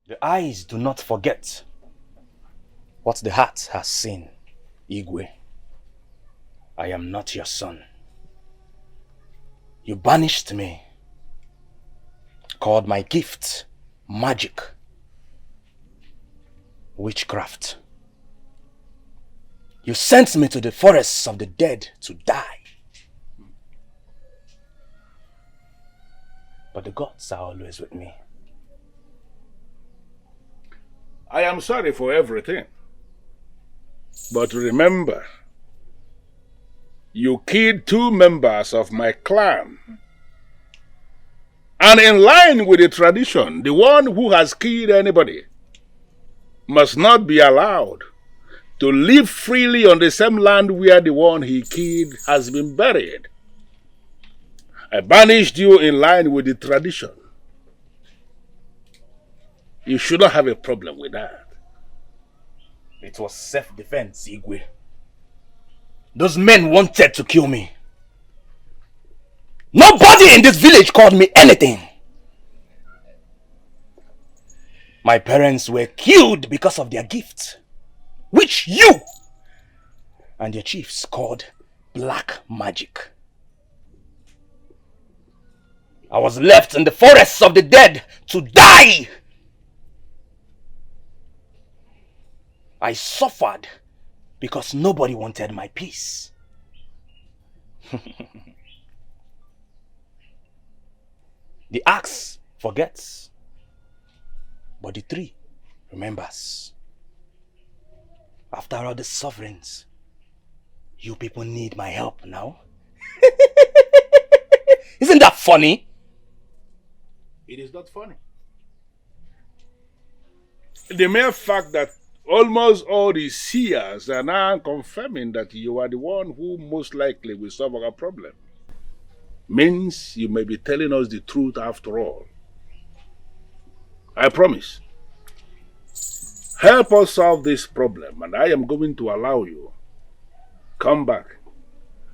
The eyes do not forget what the heart has seen, Igwe. I am not your son. You banished me, called my gift magic, witchcraft. You sent me to the forests of the dead to die. But the gods are always with me. I am sorry for everything. But remember, you killed 2 members of my clan. And in line with the tradition, the one who has killed anybody must not be allowed to live freely on the same land where the one he killed has been buried. I banished you in line with the tradition. You shouldn't have a problem with that. It was self-defense, Igwe. Those men wanted to kill me. Nobody in this village called me anything. My parents were killed because of their gift, which you and your chiefs called black magic. I was left in the forests of the dead to die. I suffered because nobody wanted my peace. The axe forgets, but the tree remembers. After all the sufferings, you people need my help now. Isn't that funny? It is not funny. The mere fact that almost all the seers are now confirming that you are the one who most likely will solve our problem means you may be telling us the truth after all. I promise. Help us solve this problem and I am going to allow you come back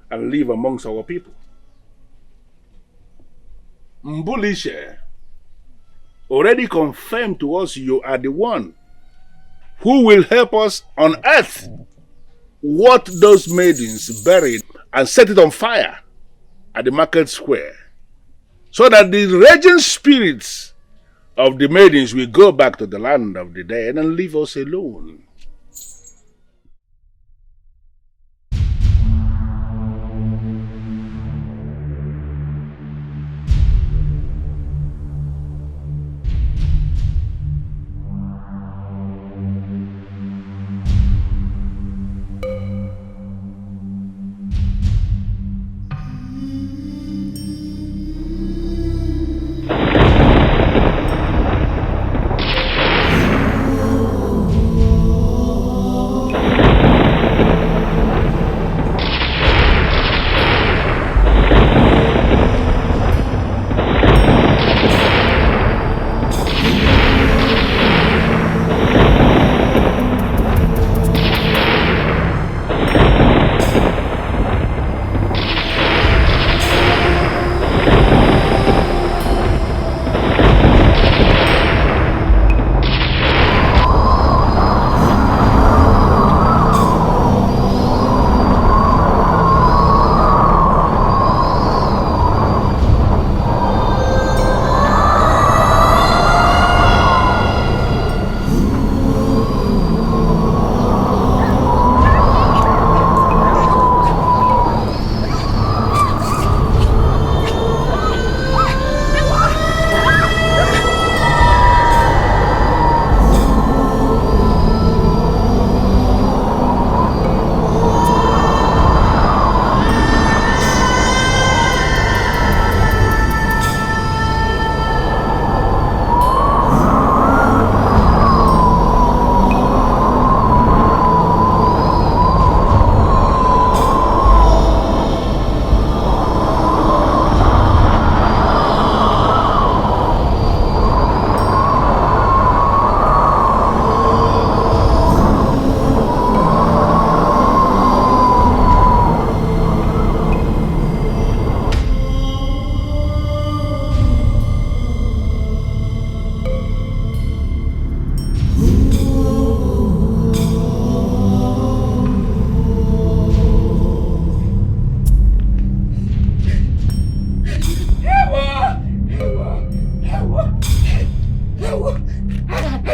and live amongst our people. Mbulishe already confirmed to us you are the one who will help us unearth what those maidens buried and set it on fire at the market square, so that the raging spirits of the maidens will go back to the land of the dead and leave us alone.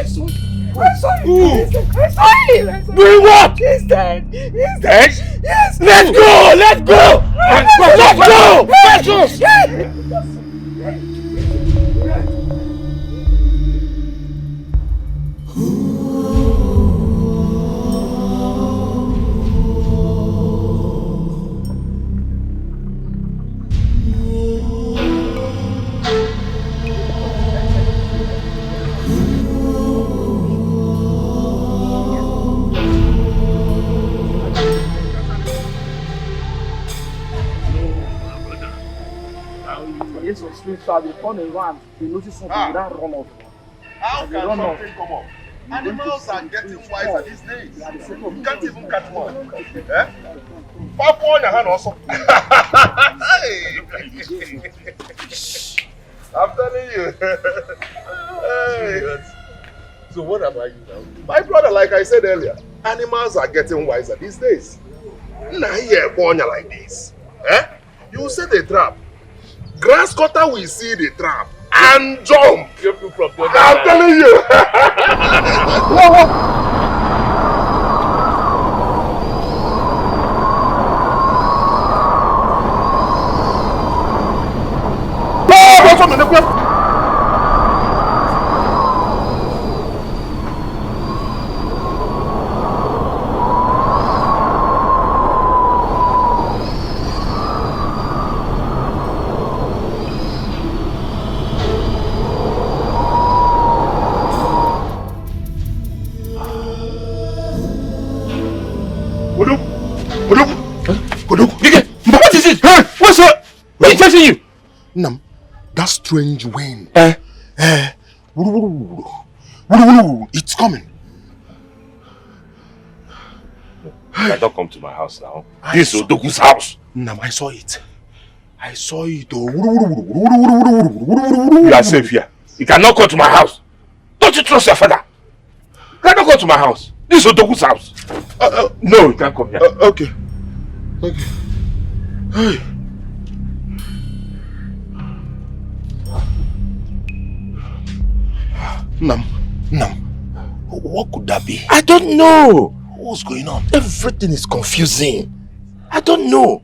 saw him. I saw him. Who? I saw him. Doing what? He's dead. He's Dead? dead. Yes. Let's go! Let's go! Let's go! Precious! Yes, was straight so they found a van. They noticed something without run off. How can something come up? Animals are getting wiser these days. You can't even catch one. Eh? Pop on your hand also. I'm telling you. Hey. So what about you now? My brother, like I said earlier, animals are getting wiser these days. Now here, born like this. Eh? You set a trap. Grass cutter will see the trap and jump. I'm telling you. What is it? Huh? What's up? What is chasing you? Nam, that strange wind. It's coming. I don't come to my house now. This is Odogu's house. Nam, I saw it. I saw it. You are safe here. You cannot come to my house. Don't you trust your father? You cannot come to my house. This is Odogu's house. No, you can't come here. Okay. Okay. Hey. Nam, what could that be? I don't know. What's going on? Everything is confusing. I don't know.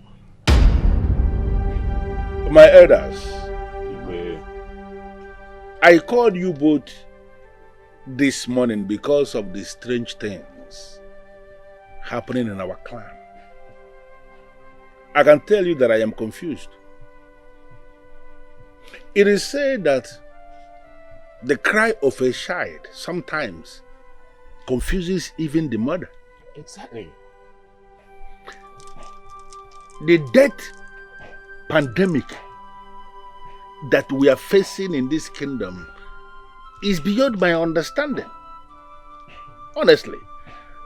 My elders, I called you both this morning because of the strange things happening in our clan. I can tell you that I am confused. It is said that the cry of a child sometimes confuses even the mother. Exactly. The death pandemic that we are facing in this kingdom is beyond my understanding. Honestly.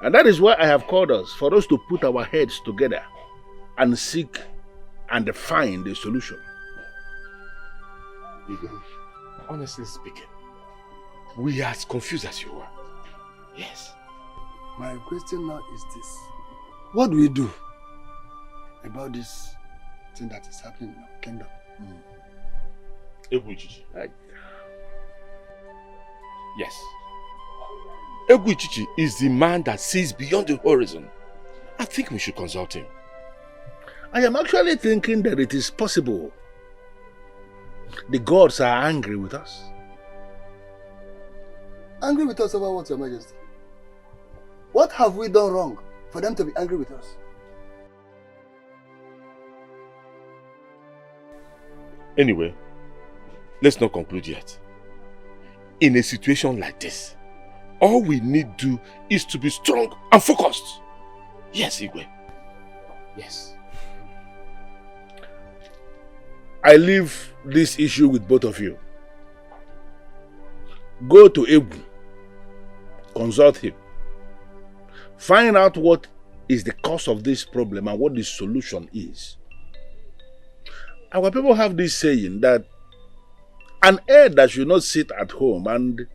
And that is why I have called us, for us to put our heads together and seek and find a solution. Honestly speaking, we are as confused as you are. Yes. My question now is this. What do we do about this thing that is happening in our kingdom? Egwu-Ichichi. Yes. Egwu-Ichichi is the man that sees beyond the horizon. I think we should consult him. I am actually thinking that it is possible the gods are angry with us. Angry with us over what, Your Majesty? What have we done wrong for them to be angry with us? Anyway, let's not conclude yet. In a situation like this, all we need to do is to be strong and focused. Yes, Igwe. Yes. I leave this issue with both of you. Go to Egwu, consult him, find out what is the cause of this problem and what the solution is. Our people have this saying that an elder should not sit at home and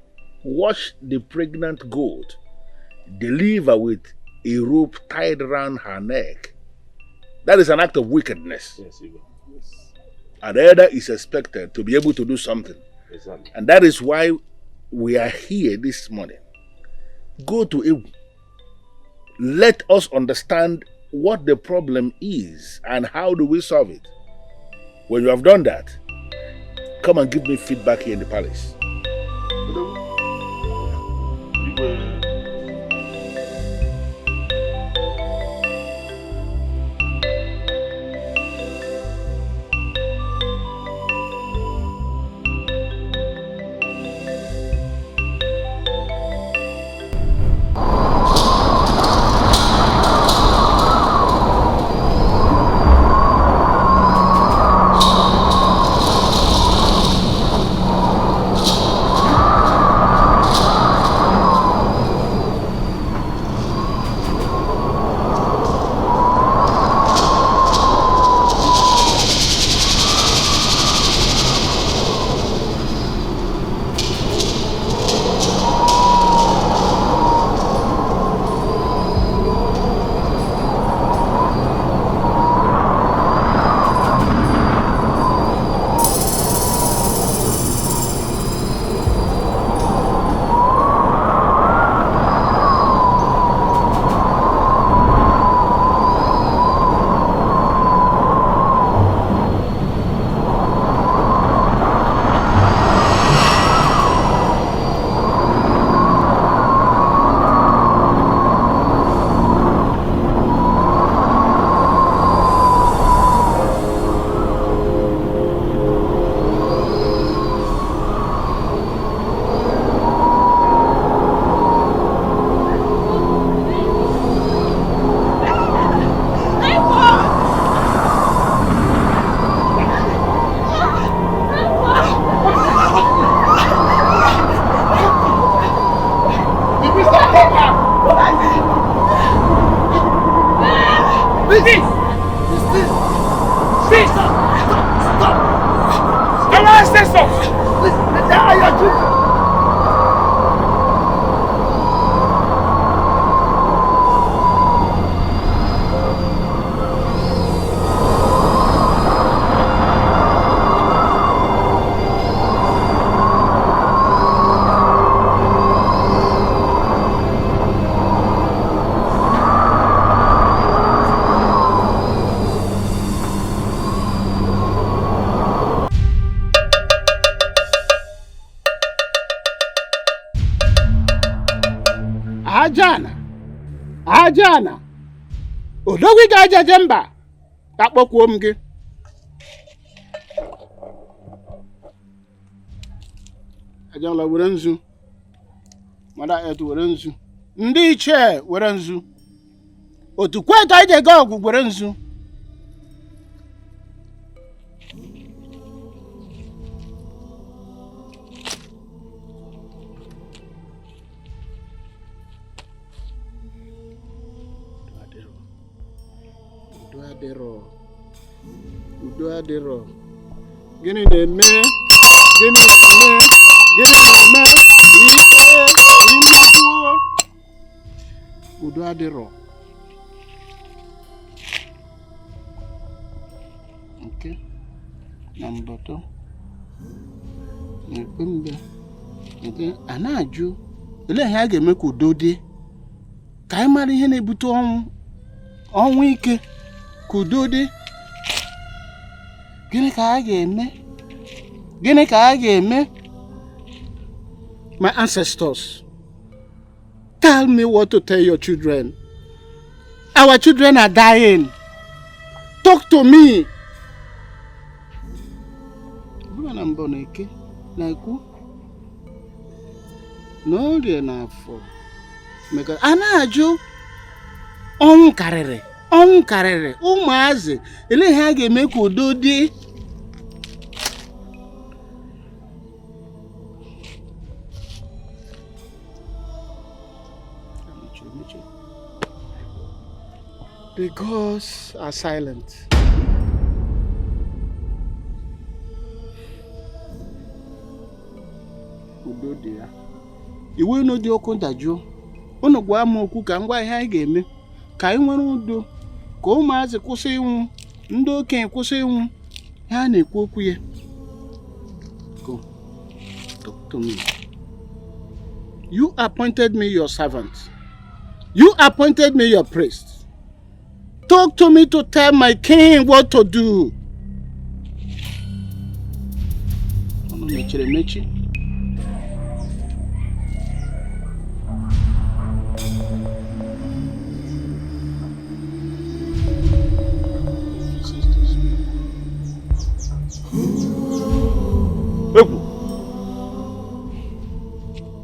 watch the pregnant goat deliver with a rope tied around her neck. That is an act of wickedness. Yes, Igwe. An elder is expected to be able to do something. Exactly. And that is why we are here this morning, go to Ewu. Let us understand what the problem is and how do we solve it. When you have done that, come and give me feedback here in the palace. Ajana odogwi ga-ajaje mba akpọkwuo m gị ajala were nzu mara etu were nzu ndị ichie were nzu otu kweta ije ga ọgwụ were nzu udo adịrọ gịnị na-eme udo adịrọ nke na mbọtọ na-ekpe mbe nke a na-ajụ ele ihe a ga-eme ka udo dị ka anyị mara ihe na-ebute ọnwụ ike ka udo dị. Gịnị ka a ga-eme? My ancestors, tell me what to tell your children. Our children are dying. Talk to me. Na mbọ na-eke na-ekwu n'orie n'afọ maka a na-ajụ ọnwụ karịrị ụmụazị ele ihe a ga-eme ka udo dị. The gods are silent. Udo dị ya. Iwe unu dị ọkụ ndajụ. Unu gwa m okwu ka ngwa ihe anyị ga-eme ka anyị nwere udo, ka ụmụazị kwụsị ịnwụ, ndị okenye kwụsị ịnwụ. Ha na-ekwu okwu ya. Go. Talk to me. You appointed me your servant. You appointed me your priest. Talk to me to tell my king what to do.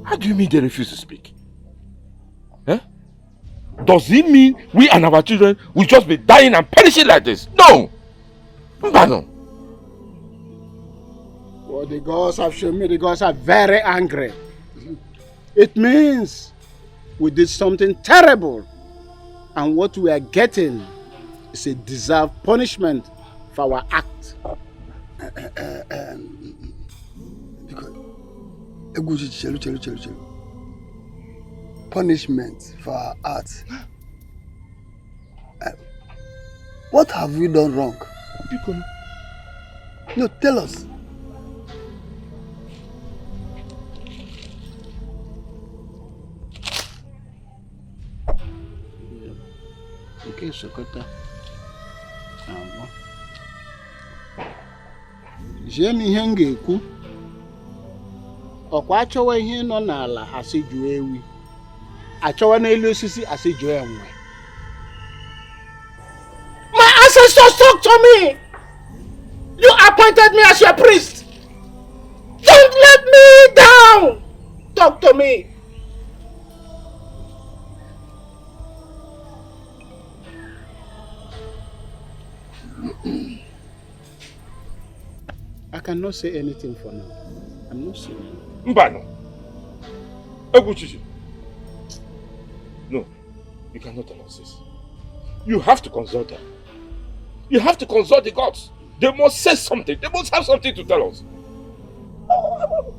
How do you mean they refuse to speak? Eh? Does it mean we and our children will just be dying and perishing like this? No! No. Well, the gods have shown me the gods are very angry. It means we did something terrible. And what we are getting is a deserved punishment for our act. Punishment for our art. What have we done wrong? No, tell us. Okay, Sokota. Jemi ihe m ga-ekwu. Ọkwa achọwa ihe nọ n'ala asị jụọ ewi. Achọwa n'elu osisi asị jụọ enwe. My ancestors talk to me. You appointed me as your priest. Don't let me down. Talk to me. I cannot say anything for now. I'm not saying. Mbano. No, you cannot announce this. You have to consult them. You have to consult the gods. They must say something. They must have something to tell us.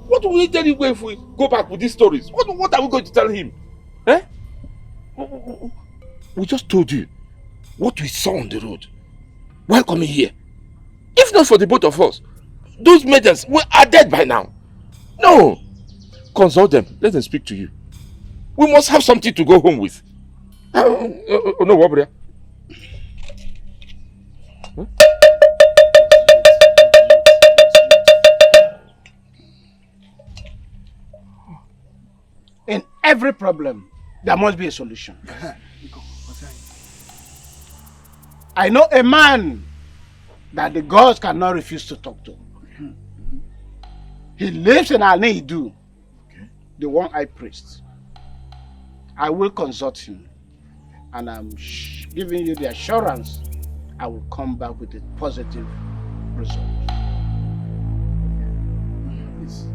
What will he tell you if we go back with these stories? What are we going to tell him? Eh? We just told you what we saw on the road while coming here. If not for the both of us, those maidens are dead by now. No. Consult them. Let them speak to you. We must have something to go home with. No, Wabria. Huh? In every problem, there must be a solution. I know a man that the gods cannot refuse to talk to. He lives in Ini Edo, the one-eyed priest. I will consult him, and I'm giving you the assurance I will come back with a positive result. Please.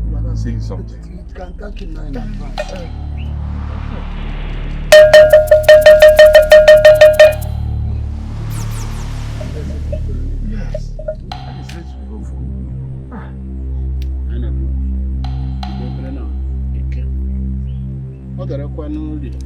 You are not saying something. You can thank him now in advance. Yes. That is it to go for. Anamo. Dikeh. What the require no read.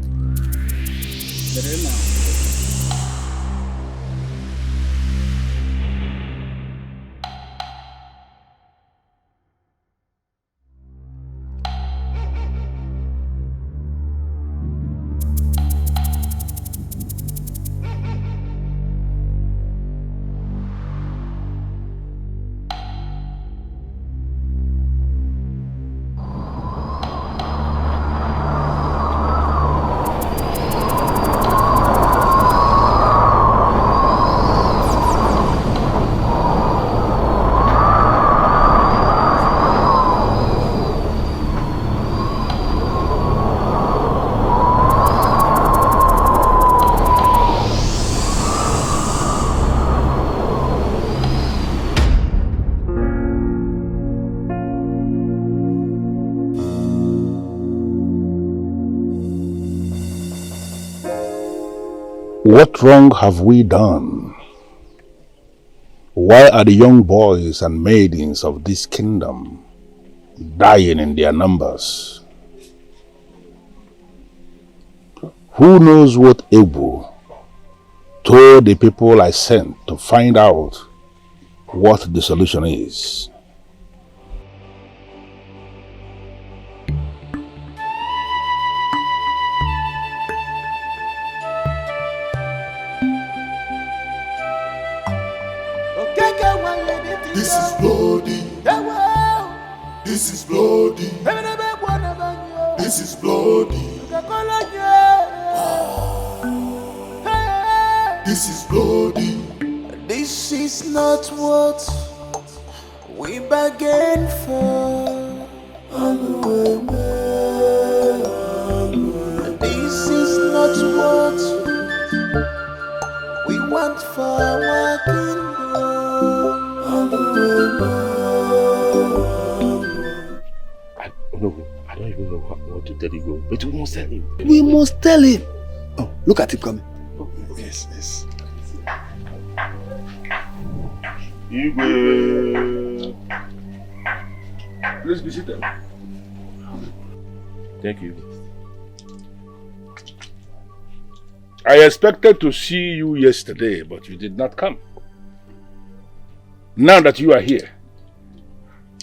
What wrong have we done? Why are the young boys and maidens of this kingdom dying in their numbers? Who knows what Ebu told the people I sent to find out what the solution is? This is bloody. This is bloody. This is not what we bargained for. This is not what we want for our kingdom. I don't even know what to tell you, but we must tell him. We must tell him. Oh, look at him coming. Oh, yes, yes. Igwe. Please be seated. Thank you. I expected to see you yesterday, but you did not come. Now that you are here,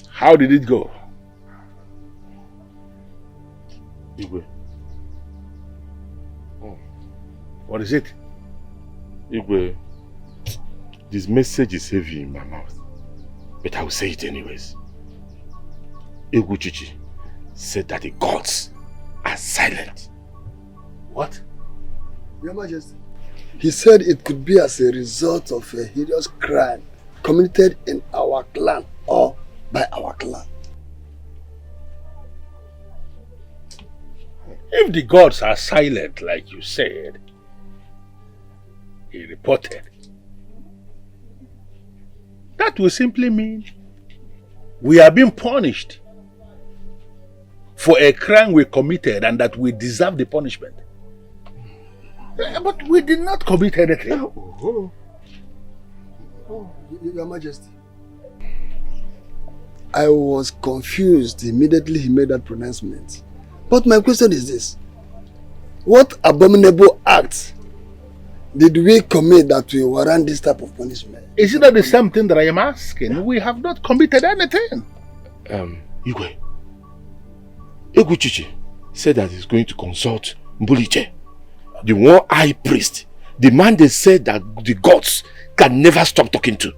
how did it go? Igwe. Oh. What is it? Igwe, this message is heavy in my mouth, but I will say it anyways. Eguchichi said that the gods are silent. What? Your Majesty. He said it could be as a result of a hideous crime committed in our clan or by our clan. If the gods are silent, like you said, he reported, that will simply mean we are being punished for a crime we committed and that we deserve the punishment. But we did not commit anything. Oh, Your Majesty. I was confused immediately he made that pronouncement. But my question is this. What abominable acts did we commit that will warrant this type of punishment? Is it not the same thing that I am asking? We have not committed anything. Igwe. Eguchichi said that he's going to consult Mbuliche, the one high priest, the man they said that the gods can never stop talking to.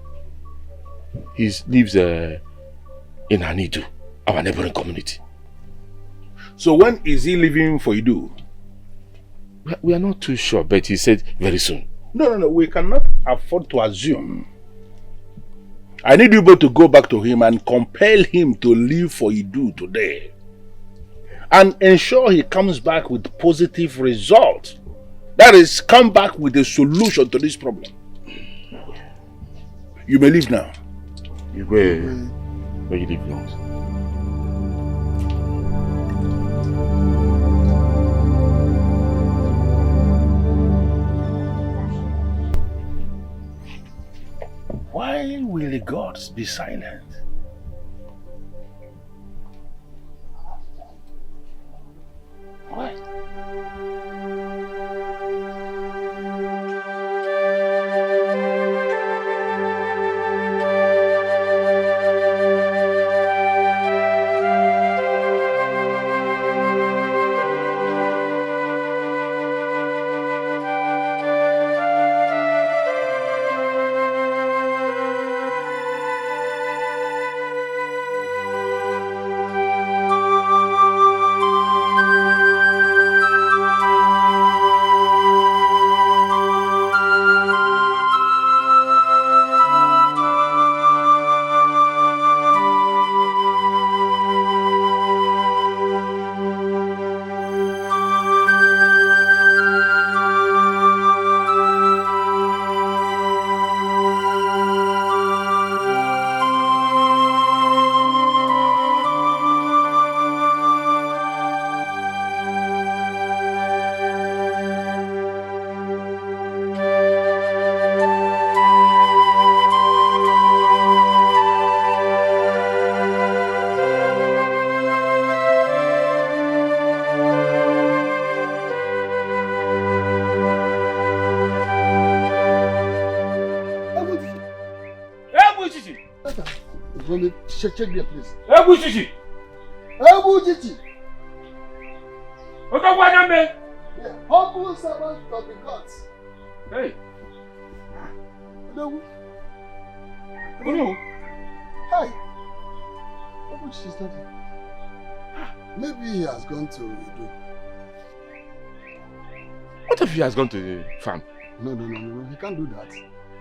He lives in Ini Edo, our neighboring community. So when is he leaving for Idu? We are not too sure, but he said very soon. No. We cannot afford to assume. I need you both to go back to him and compel him to leave for Idu today. And ensure he comes back with positive results. That is, come back with a solution to this problem. You may leave now. Where you leave now? Why will the gods be silent? Why? Check there, please. Eguchichi! Eguchichi! What the one man? The humble servant of the gods. Hey. No. No. Hi. Eguchichi is not here. Maybe he has gone to Edo. What if he has gone to the farm? No. He can't do that.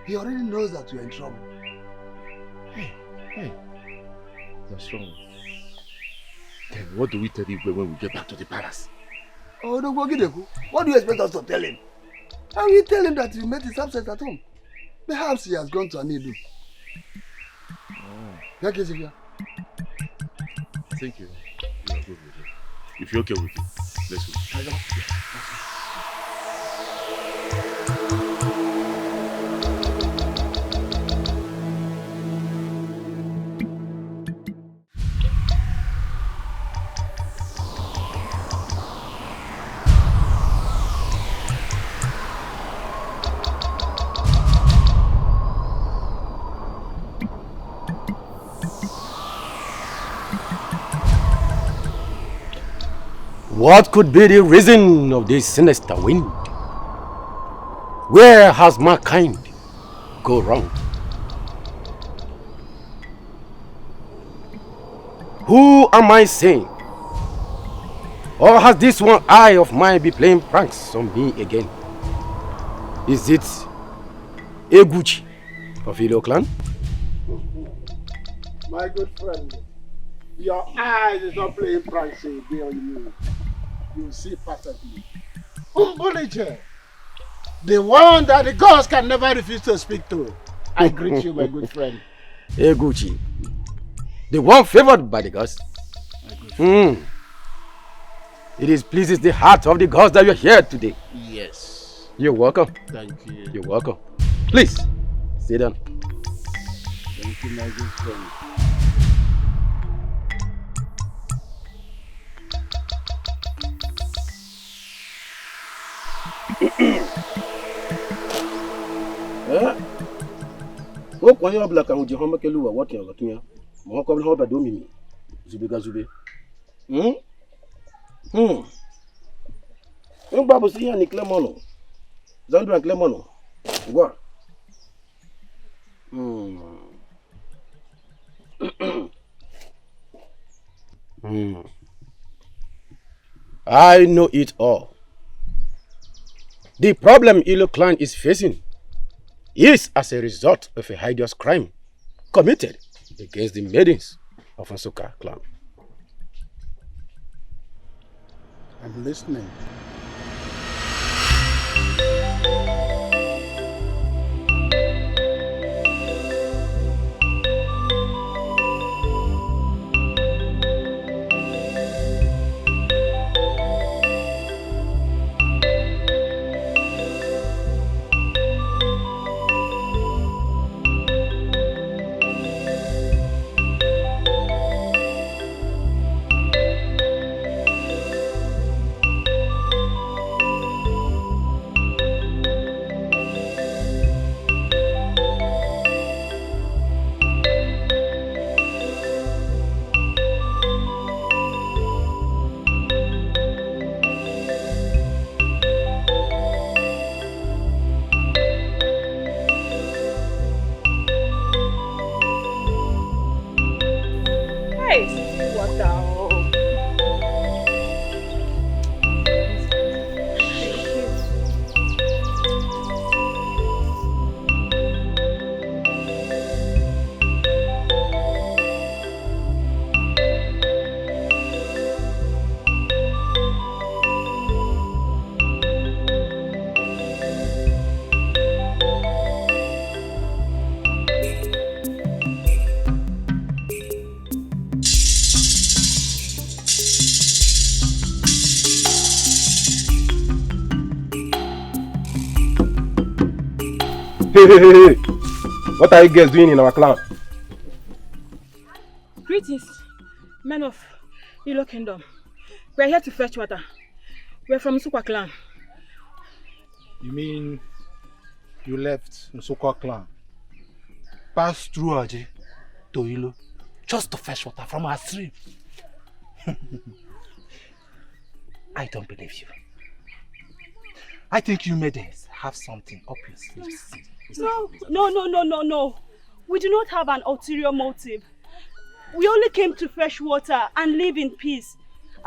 He already knows that you're in trouble. Hey. You're strong. Then what do we tell Igwe when we get back to the palace? Oh, no, what do you expect us to tell him? How will you tell him that you met his absence at home? Perhaps he has gone to Anidu. Thank you. You are good with it. If you're okay with it, let's go. What could be the reason of this sinister wind? Where has mankind gone wrong? Who am I saying? Or has this one eye of mine be playing pranks on me again? Is it Eguchi of Ilo clan? My good friend, your eyes is not playing pranks again on you. You see perfectly. Umbulije, the one that the gods can never refuse to speak to. I greet you, my good friend. Eguchi, the one favored by the gods. It is pleases the heart of the gods that you're here today. Yes. You're welcome. Thank you. You're welcome. Please, sit down. Thank you, my good friend. Kwa hiyo abla kan jihoma keluwa wati ya gatunya. Mo ko bla do mimi. Zubiga zube. Babu si ya ni klemono. Zandra klemono. Gwa. I know it all. The problem Ilo clan is facing is as a result of a hideous crime committed against the maidens of Nsoka clan. I'm listening. Hey. What are you guys doing in our clan? Greetings, men of Ilo Kingdom. We are here to fetch water. We are from Nsukwa clan. You mean you left Nsukwa clan, passed through Aji to Ilo, just to fetch water from our stream? I don't believe you. I think you maidens have something up your sleeves. No. We do not have an ulterior motive. We only came to fetch water and live in peace.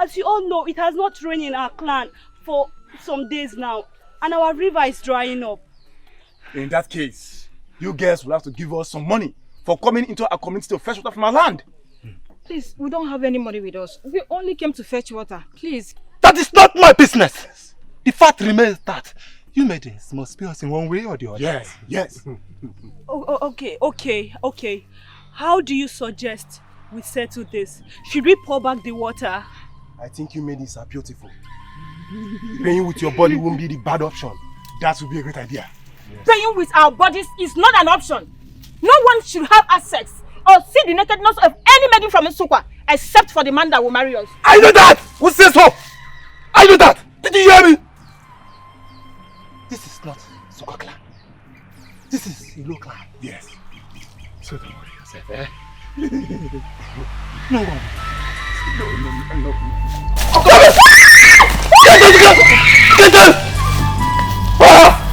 As you all know, it has not rained in our clan for some days now, and our river is drying up. In that case, you girls will have to give us some money for coming into our community to fetch water from our land. Please, we don't have any money with us. We only came to fetch water. Please. That is not my business. The fact remains that you maidens must pay us in one way or the other. Yes, yes. Okay. How do you suggest we settle this? Should we pour back the water? I think you maidens are beautiful. Playing with your body won't be the bad option. That would be a great idea. Yes. Playing with our bodies is not an option. No one should have access or see the nakedness of any maiden from Nsukka except for the man that will marry us. I know that! Who says so? I know that! Did you hear me? This is not Nsukka clan. This is Ilo clan. Yes. So don't worry yourself, eh? No one. No. Get out! Ah!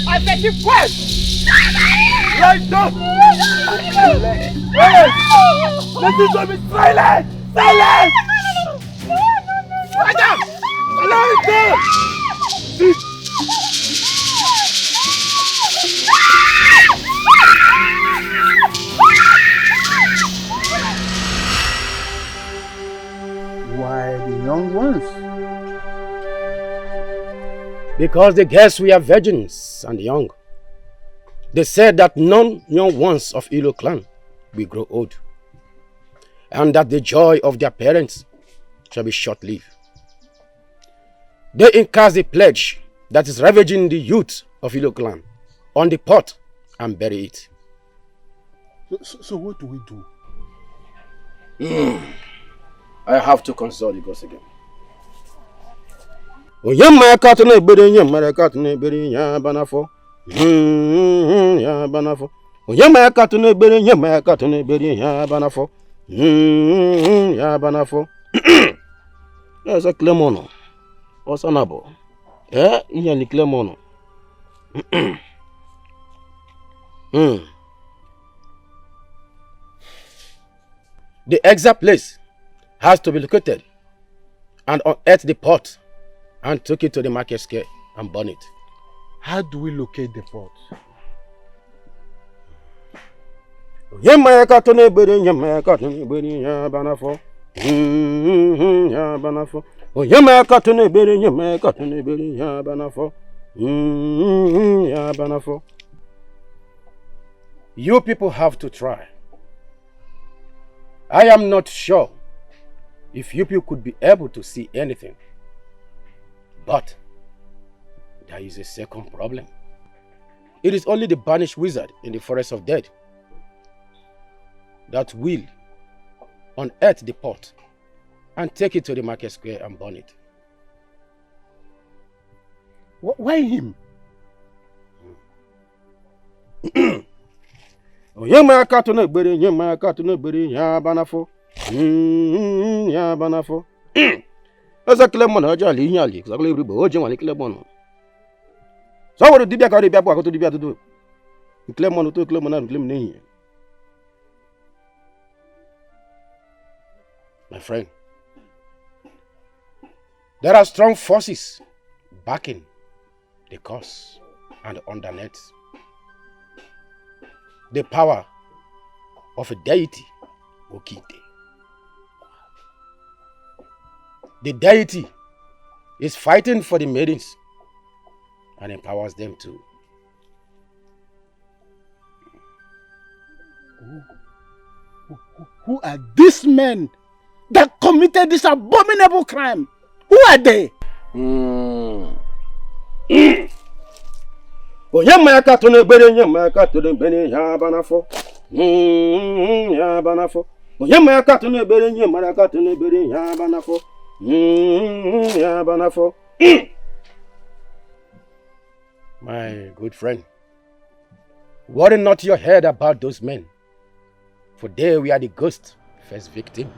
I said keep quiet! Right down! Hey! Listen to me! Silence! Silence! Right down! Allow it down! Why the young ones? Because the girls were virgins and young. They said that none young ones of Ilo clan will grow old, and that the joy of their parents shall be short-lived. They encast the pledge that is ravaging the youth of Ilo clan on the pot and bury it. So what do we do? I have to consult the gods again. Banafo. Ya banafo. Banafo. Ya banafo. There's a Clemono. What's Anabo? Eh? Iya ni Clemono. The exact place has to be located and unearth the pot and took it to the market square and burn it. How do we locate the pot? Ya banafo. Ya banafo. Ya banafo. Ya banafo. You people have to try. I am not sure if you people could be able to see anything. But there is a second problem. It is only the banished wizard in the forest of dead that will unearth the pot and take it to the market square and burn it. Why him? Ya banafo. Asa Clemon aja li nyali, sa kle ribo oje wan Clemon. So wo dibia ka dibia ko to dibia to do. Clemon to Clemon na Clemon ni. My friend, there are strong forces backing the cause and underneath. The power of a deity, Okite. The deity is fighting for the maidens and empowers them too. Who are these men that committed this abominable crime? Who are they? Onyemaka to no bere nyemaka to no bere ya banafo. Ya banafo. Onyemaka to no bere nyemaka to no bere ya banafo. Ya banafo. My good friend, worry not your head about those men, for they were the ghost first victim.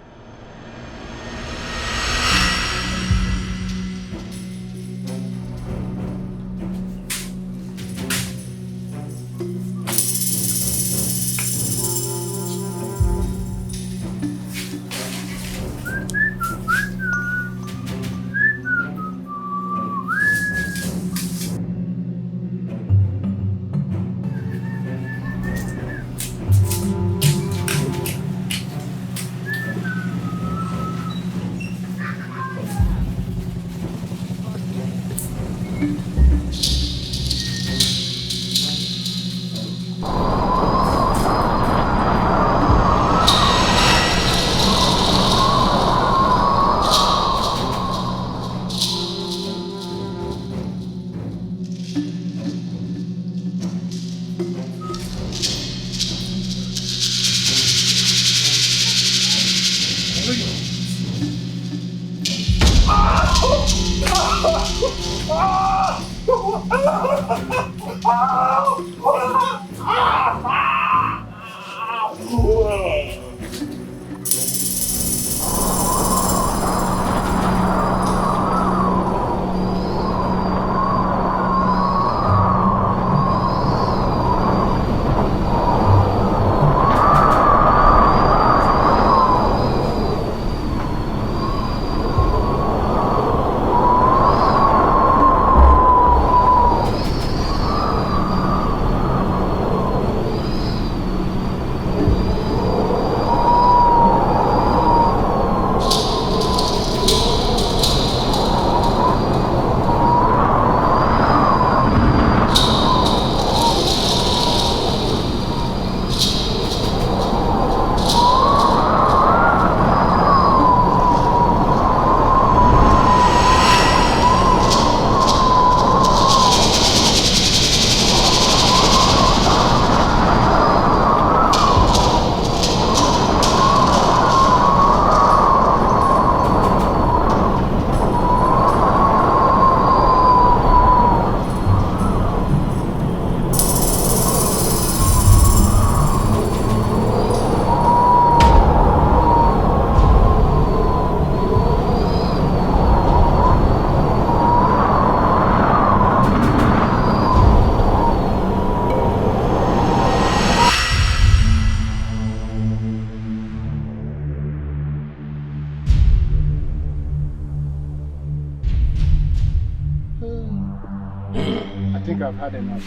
I think I've had enough.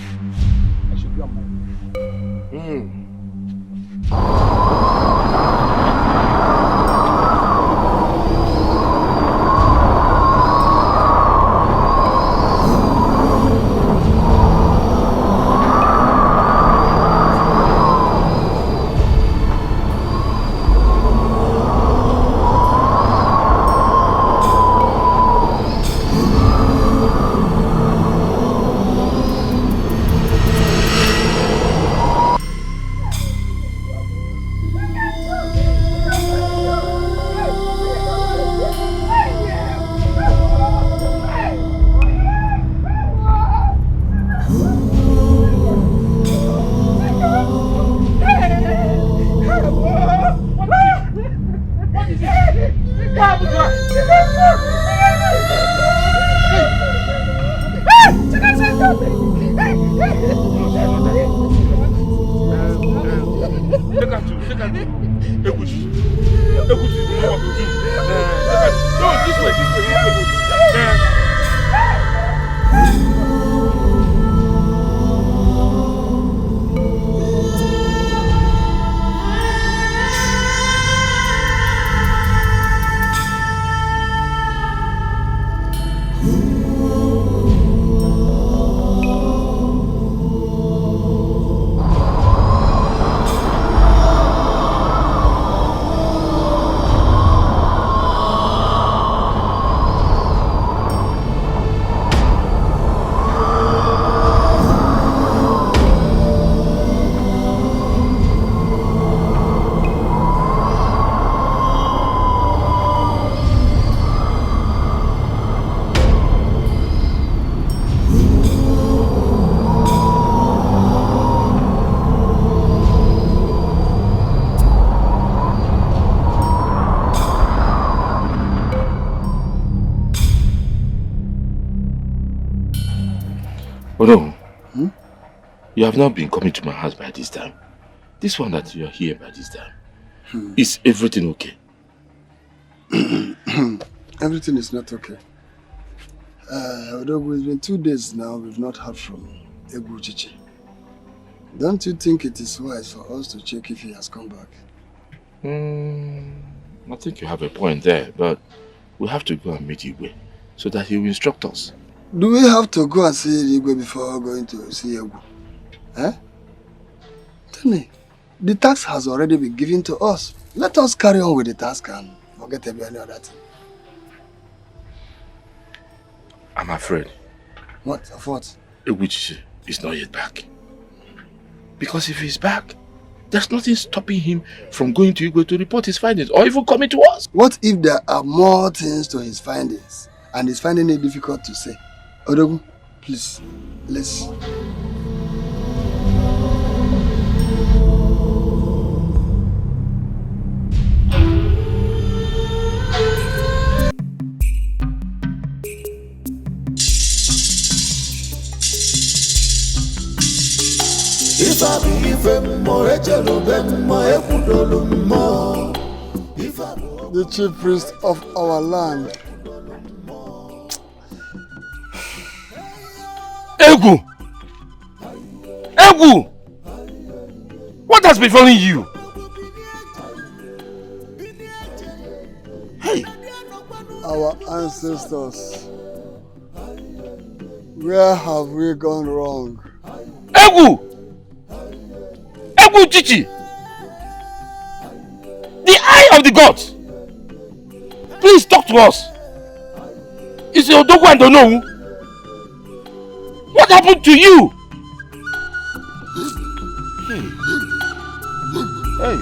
I should be on my way. Oh no. You have not been coming to my house by this time. This one that you are here by this time. Is everything okay? Everything is not okay. Although it's been 2 days now, we've not heard from Egwu Chichi. Don't you think it is wise for us to check if he has come back? I think you have a point there, but we have to go and meet Igwe so that he will instruct us. Do we have to go and see Igwe before going to see Egwu? Eh? Tell me, the task has already been given to us. Let us carry on with the task and forget about any other thing. I'm afraid. What? Of what? Egwu Chichi is not yet back. Because if he's back, there's nothing stopping him from going to Igwe to report his findings or even coming to us. What if there are more things to his findings and he's finding it difficult to say? Odogu, please, let's... The chief priest of our land. Egwu! Egwu! What has befallen you? Hey! Our ancestors. Where have we gone wrong? Egwu! Egwu Chichi! The eye of the gods! Please talk to us! Is it Odogwu and Onowu? What happened to you? Hey,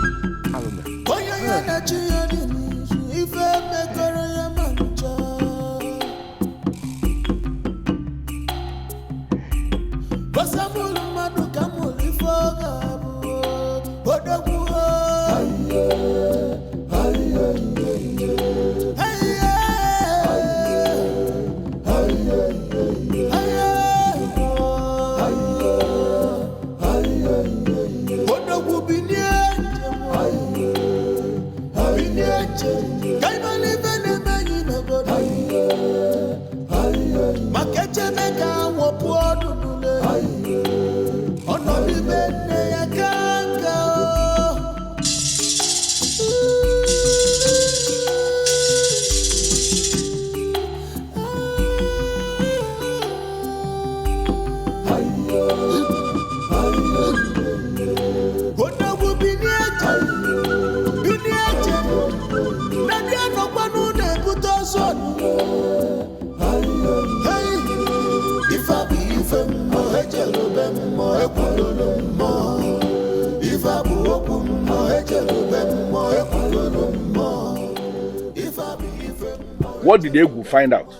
What did Egwu find out?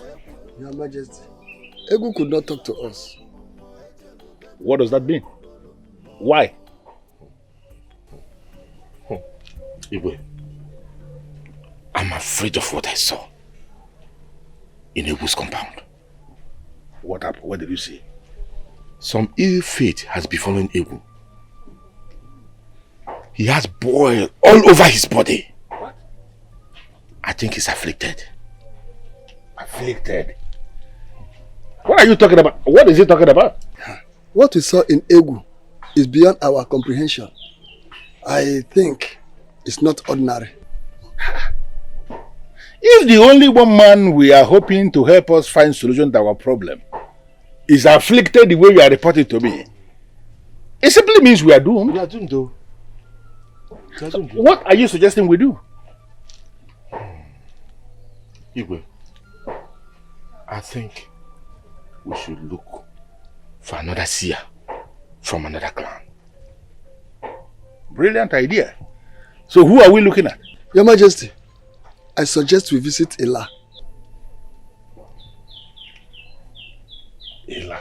Your Majesty, Egwu could not talk to us. What does that mean? Why? Igwe, I'm afraid of what I saw in Egwu's compound. What happened? What did you see? Some ill fate has befallen Egwu. He has boil all over his body. What? I think he's afflicted. Afflicted? What are you talking about? What is he talking about? What we saw in Egwu is beyond our comprehension. I think it's not ordinary. If the only one man we are hoping to help us find solution to our problem is afflicted the way you are reporting to me, it simply means we are doomed. We are doomed though. So what are you suggesting we do? Igwe, I think we should look for another seer from another clan. Brilliant idea. So who are we looking at? Your Majesty, I suggest we visit Ila. Ila?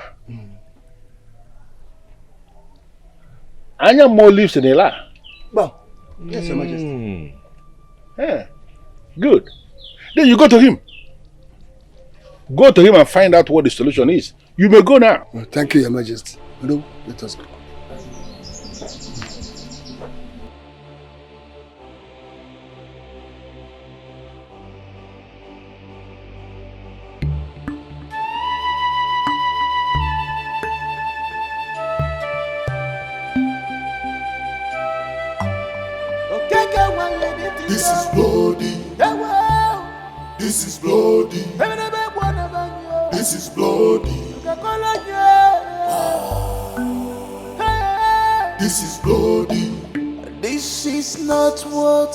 Anamo lives in Ila? Well, yes, Your Majesty. Yeah. Good. Then you go to him. Go to him and find out what the solution is. You may go now. Well, thank you, Your Majesty. Hello, let us go. This is bloody. This is bloody. This is bloody. This is bloody. This is not what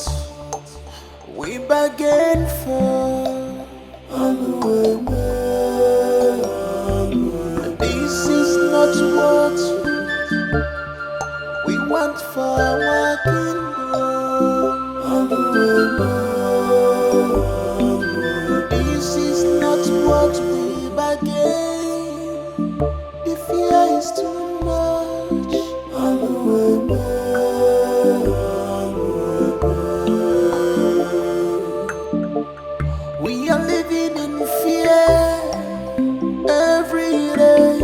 we bargained for. This is not what we want for our kingdom. This is not what we bargained. The fear is too much. We are living in fear every day.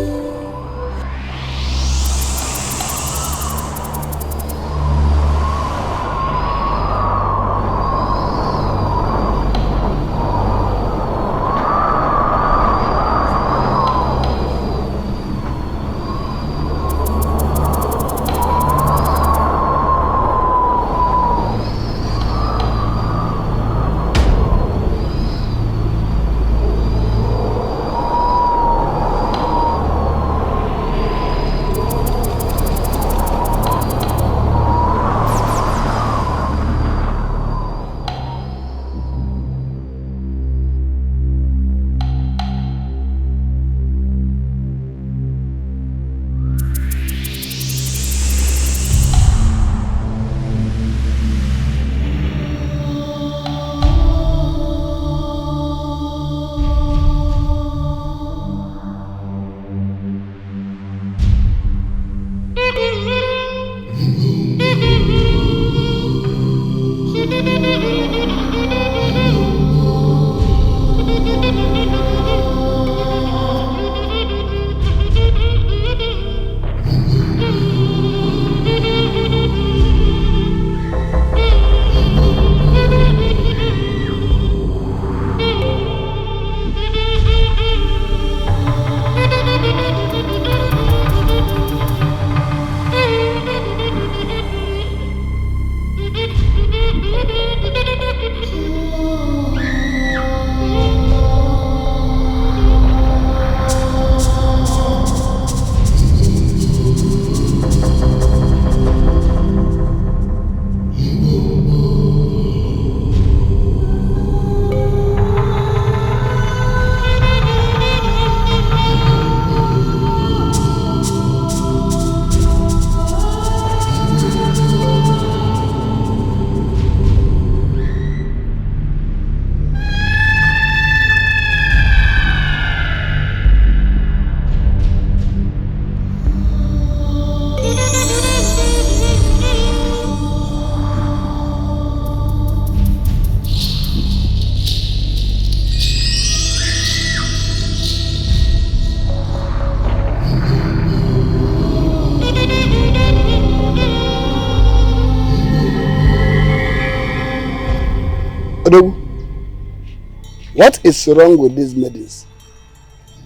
What is wrong with these maidens?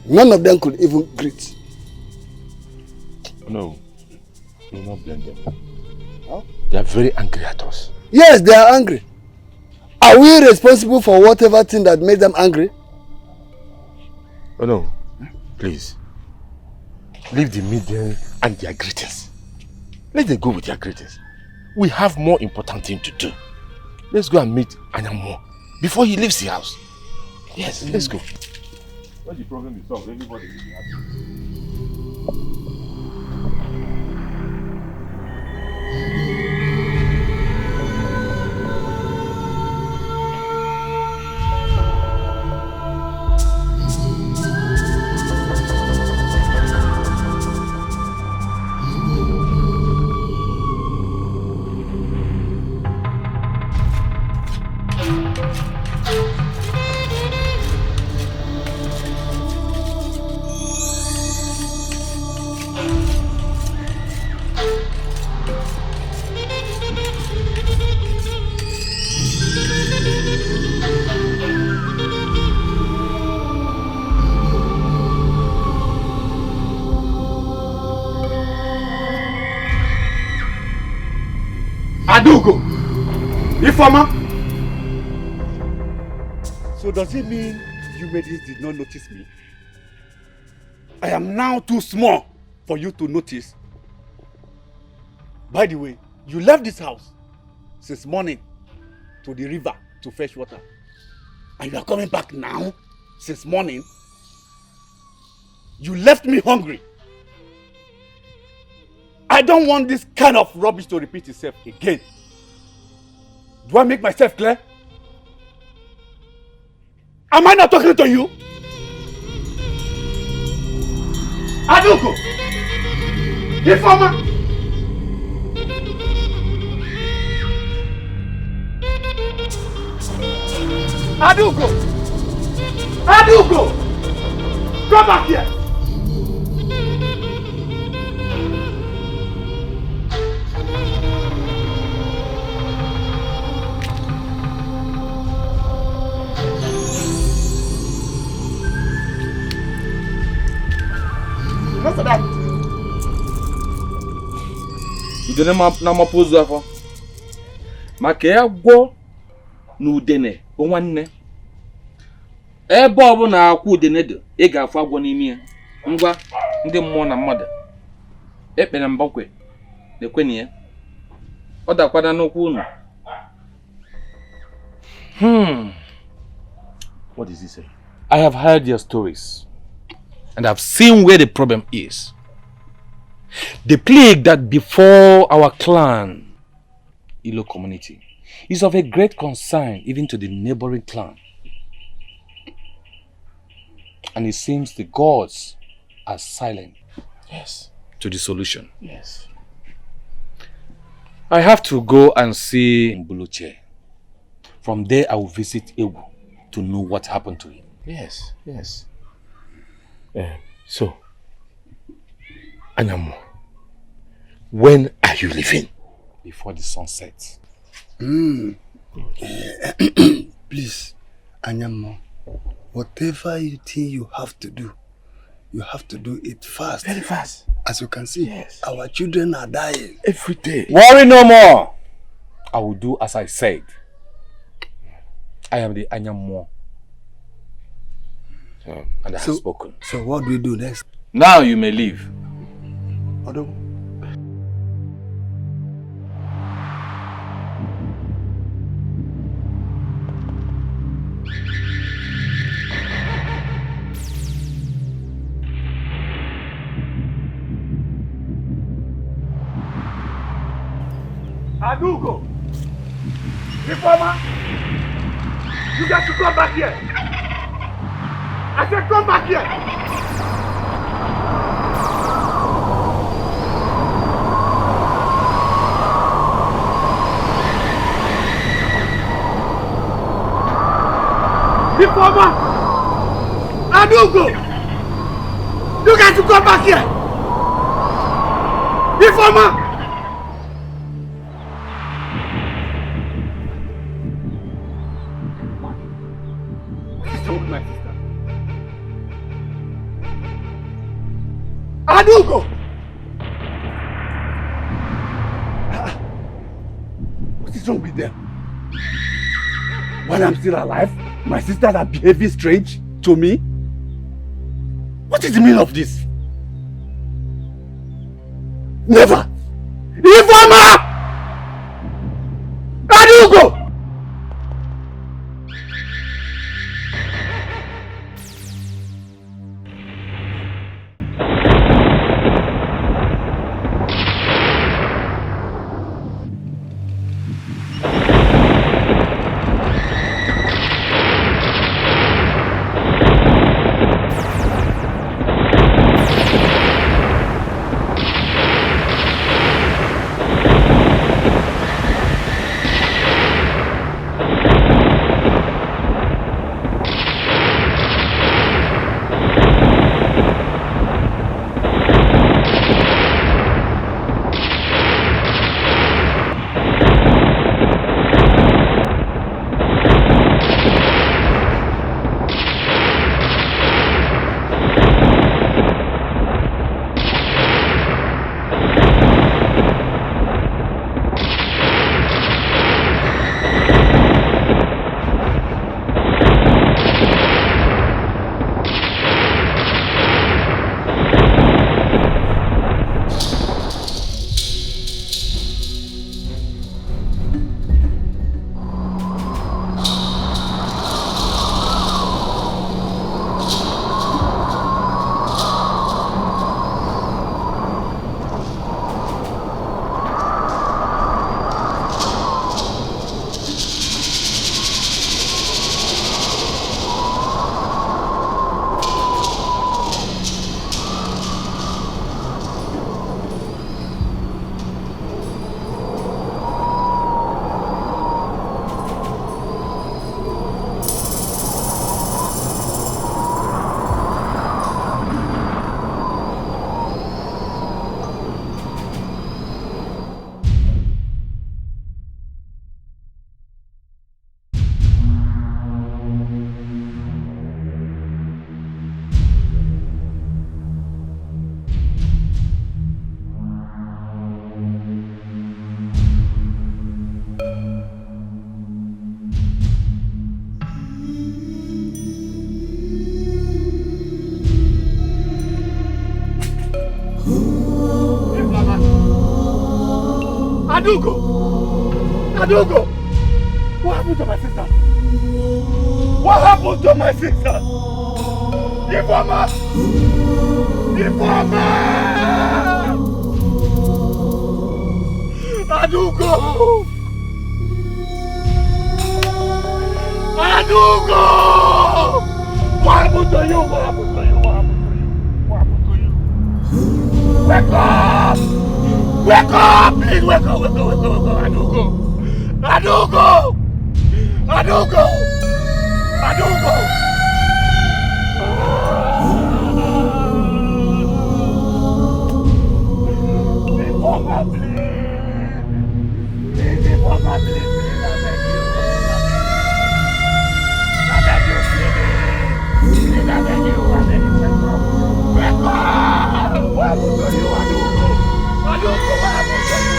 None of them could even greet. No, do not blame them. Huh? They are very angry at us. Yes, they are angry. Are we responsible for whatever thing that made them angry? Oh no, please. Leave the media and their greetings. Let them go with their greetings. We have more important thing to do. Let's go and meet Anamo before he leaves the house. Yes, let's go. When the problem is solved, everybody will be happy. Informer! So does it mean you ladies did not notice me? I am now too small for you to notice. By the way, you left this house since morning to the river to fetch water. And you are coming back now since morning. You left me hungry. I don't want this kind of rubbish to repeat itself again. Do I make myself clear? Am I not talking to you? Aduko! Informer! Aduko! Aduko! Come back here! What's that? Udene na mapozu afọ. Maka ya gwo na udene bụ nwanne. Ebe ọ bụ na akwa udene dị, ị ga-afụ agwọ n'ime ya. Ngwa ndị mmụọ na mmadụ. Ekpere mbakwe. Lekweni ya. Ọ dakwada n'okwu unu. What is he saying? I have heard your stories. And I've seen where the problem is. The plague that before our clan, Ilo community, is of a great concern even to the neighboring clan. And it seems the gods are silent. Yes. To the solution. Yes. I have to go and see Mbuluche. From there I will visit Ewu to know what happened to him. Yes, yes. So, Anamo, when are you leaving? Before the sun sets. Please, Anamo, whatever you think you have to do it fast. Very fast. As you can see, yes. Our children are dying. Every day. Worry no more. I will do as I said. I am the Anamo. And I have spoken. So what do we do next? Now you may leave. Odo. Adugo! Reformer! You got to come back here! I said come back here! Reformer! Adugo! You got to come back here! Reformer! Adugo! What is wrong with them? While I'm still alive, my sisters are behaving strange to me? What is the meaning of this? Never! Informer! Adugo! Adugo! What happened to my sister? What happened to my sister? Informer! Informer! Adugo! Adugo! What happened to you? What happened to you? What happened to you? What happened to you? Wake up! Wake up! Please wake up! Wake up! Wake up! Wake up! Adugo! Adugo! Adugo! Adugo! Informer, please! Informer, please! I beg you! Please, I beg you! I beg you! Wake up! What happened to you, Adugo? Adugo, what happened to you?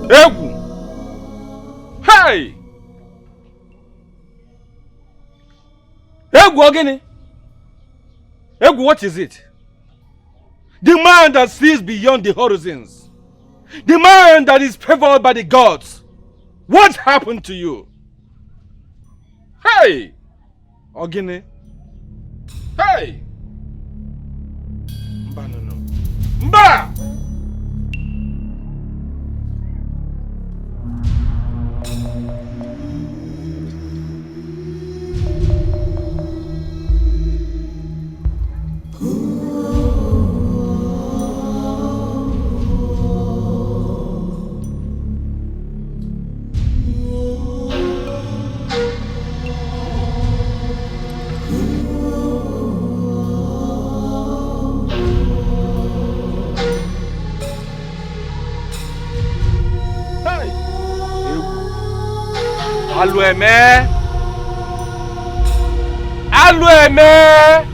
Egwu! Hey! Egwu ogini? Egwu, what is it? The man that sees beyond the horizons. The man that is favored by the gods. What happened to you? Hey! Ogini? Hey! Mba no no. Mba! Alueme! Alueme!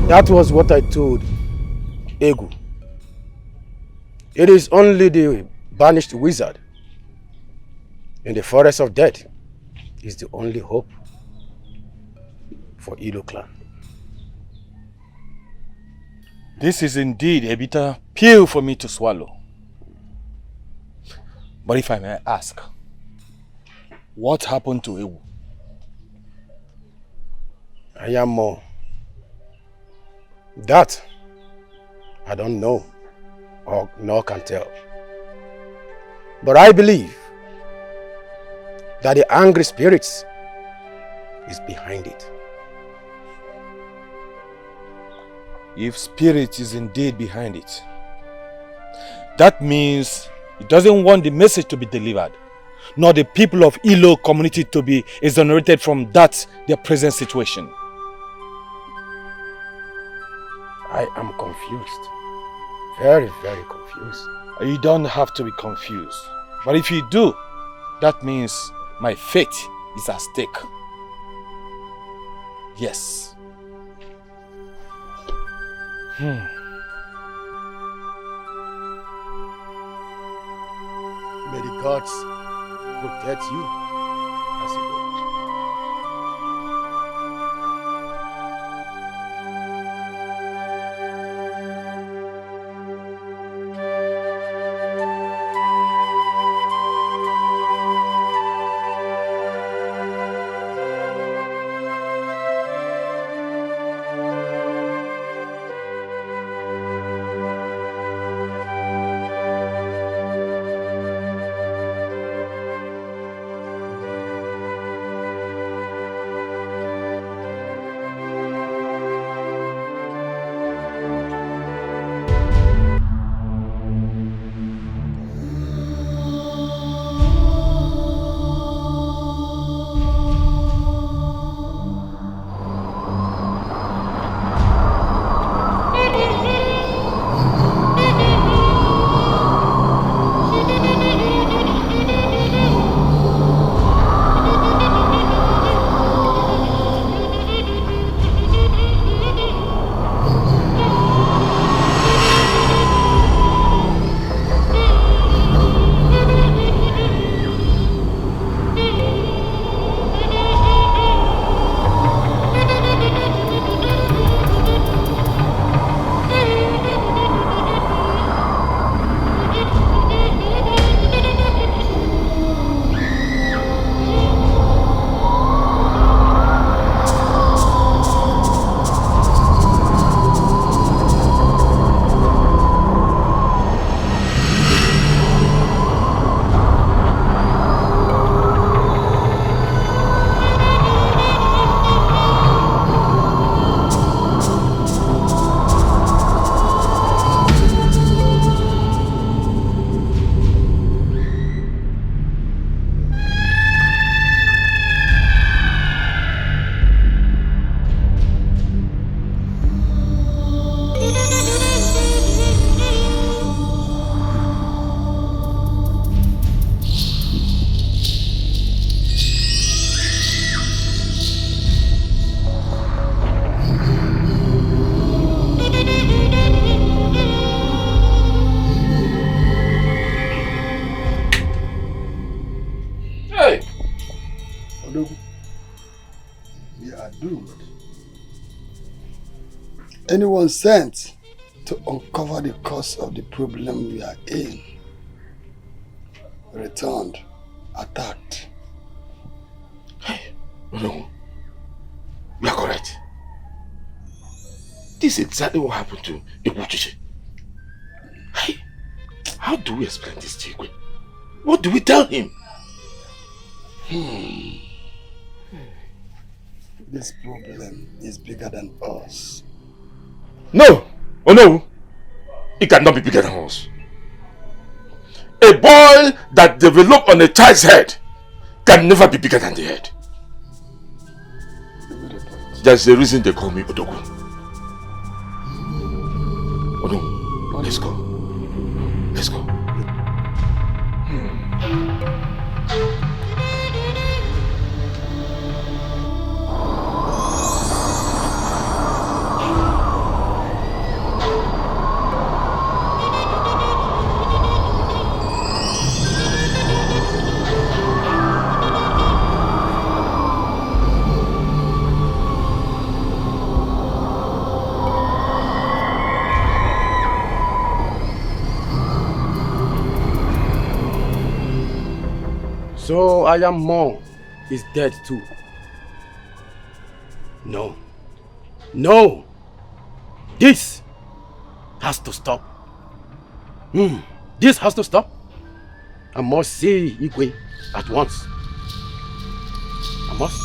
That was what I told Egu. It is only the banished wizard in the forest of death is the only hope for Ilo clan. This is indeed a bitter pill for me to swallow. But if I may ask, what happened to Ewu? Anamo. That I don't know or nor can tell. But I believe that the angry spirits is behind it. If spirit is indeed behind it, that means it doesn't want the message to be delivered, nor the people of Ilo community to be exonerated from that their present situation. I am confused. Very, very confused. You don't have to be confused. But if you do, that means my fate is at stake. Yes. May the gods protect you as you go. Anyone sent to uncover the cause of the problem we are in returned, attacked. Hey, no, you are correct. This is exactly what happened to Ibuchiche. Hey, how do we explain this to Igwe? What do we tell him? This problem is bigger than us. No! Oh no! It cannot be bigger than us. A boil that developed on a child's head can never be bigger than the head. That's the reason they call me Odogu. Oh no, let's go. Let's go. So Anamo is dead too. No. No! This has to stop. This has to stop. I must see Igwe at once. I must.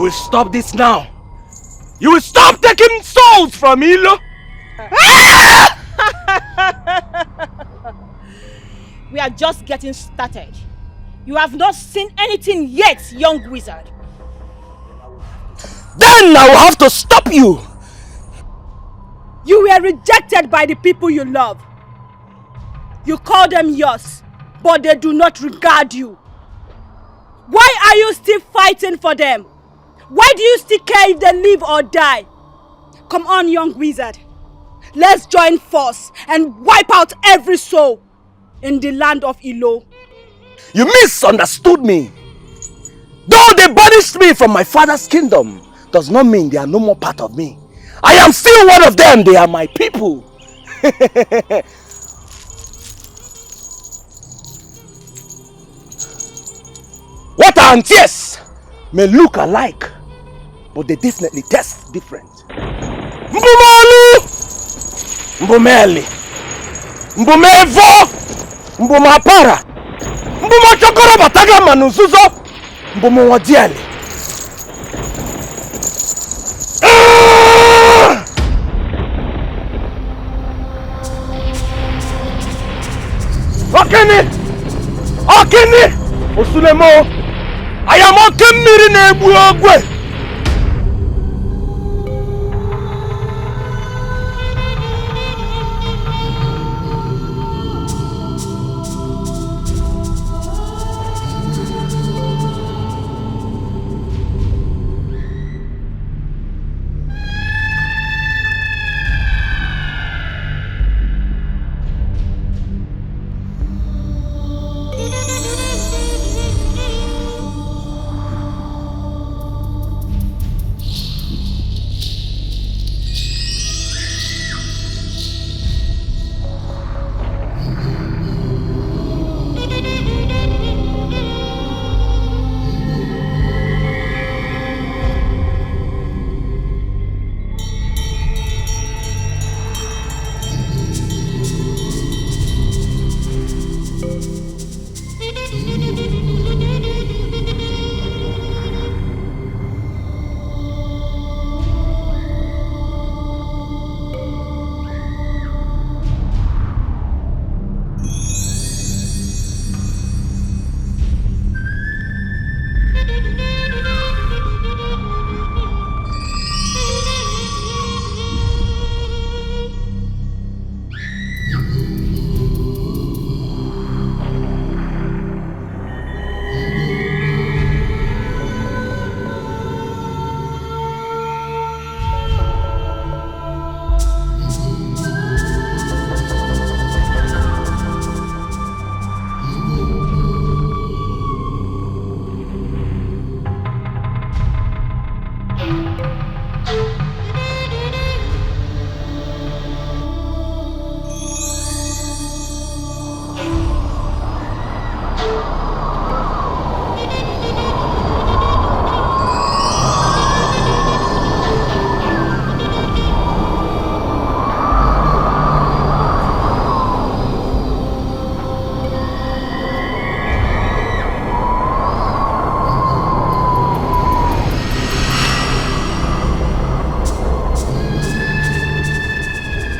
You will stop this now. You will stop taking souls from Ilo. We are just getting started. You have not seen anything yet, young wizard. Then I will have to stop you. You were rejected by the people you love. You call them yours, but they do not regard you. Why are you still fighting for them? Why do you still care if they live or die? Come on, young wizard. Let's join force and wipe out every soul in the land of Ilo. You misunderstood me. Though they banished me from my father's kingdom, does not mean they are no more part of me. I am still one of them. They are my people. Water and tears may look alike, but they definitely taste different. Mbumalu! Mbumeli! Mbumevo! Mbumapara! Mbumachokoro bataga manuzuzo! Mbumwadiali! Okene! Okene! Osulemo! I am okemiri na-egbu ogwe!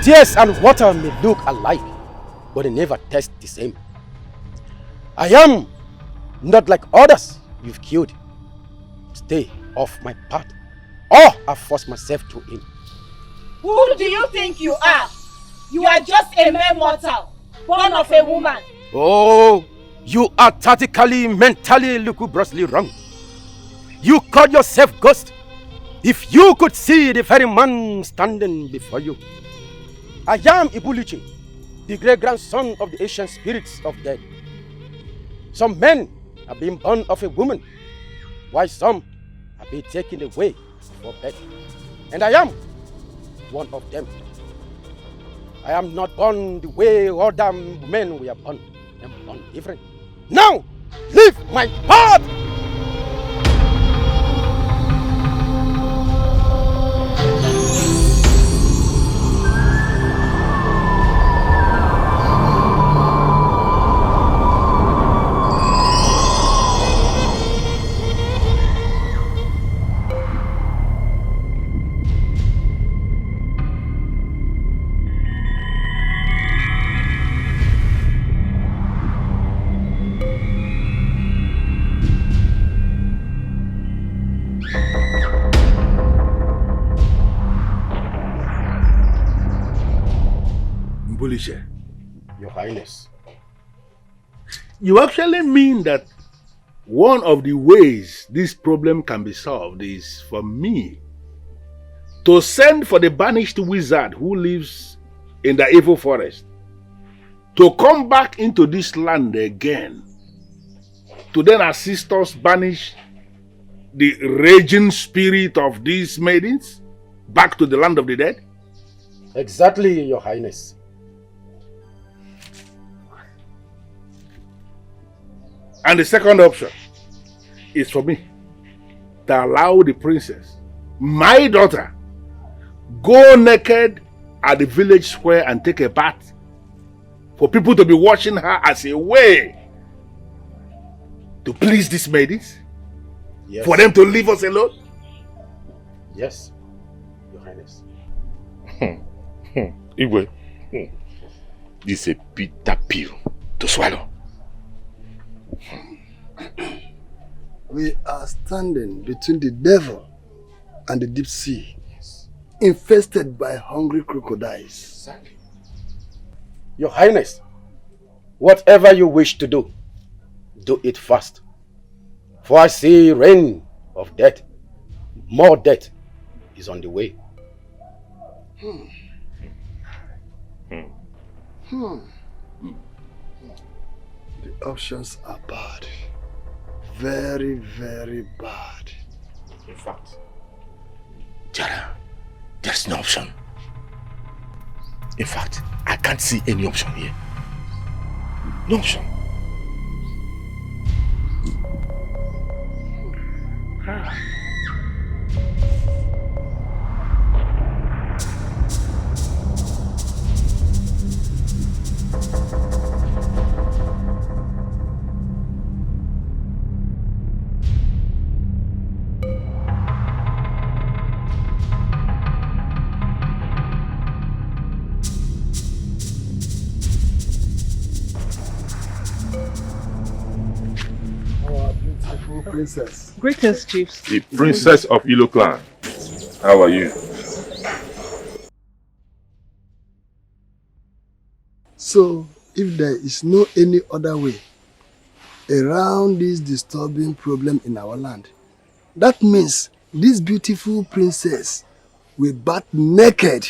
Tears and water may look alike, but they never taste the same. I am not like others you've killed. Stay off my path, or I force myself to him. Who do you think you are? You are just a mere mortal, born of a woman. Oh, you are tactically, mentally, lugubriously wrong. You call yourself ghost. If you could see the very man standing before you. I am Ibulichi, the great-grandson of the ancient spirits of dead. Some men have been born of a woman, while some have been taken away for bed. And I am one of them. I am not born the way other men were born. I am born different. Now, leave my path! Okolishe. Your Highness. You actually mean that one of the ways this problem can be solved is for me to send for the banished wizard who lives in the evil forest to come back into this land again, to then assist us banish the raging spirit of these maidens back to the land of the dead? Exactly, Your Highness. And the second option is for me to allow the princess, my daughter, go naked at the village square and take a bath for people to be watching her as a way to please these maidens? Yes. For them to leave us alone? Yes, Your Highness. Igwe, this is a bitter pill to swallow. We are standing between the devil and the deep sea, infested by hungry crocodiles. Your Highness, whatever you wish to do it fast. For I see rain of death, more death is on the way. The options are bad. Very, very bad. In fact, Jara, there's no option. In fact, I can't see any option here. No option. Princess. Greetings, chiefs. The princess of Ilo clan. How are you? So, if there is no any other way around this disturbing problem in our land, that means this beautiful princess will bath naked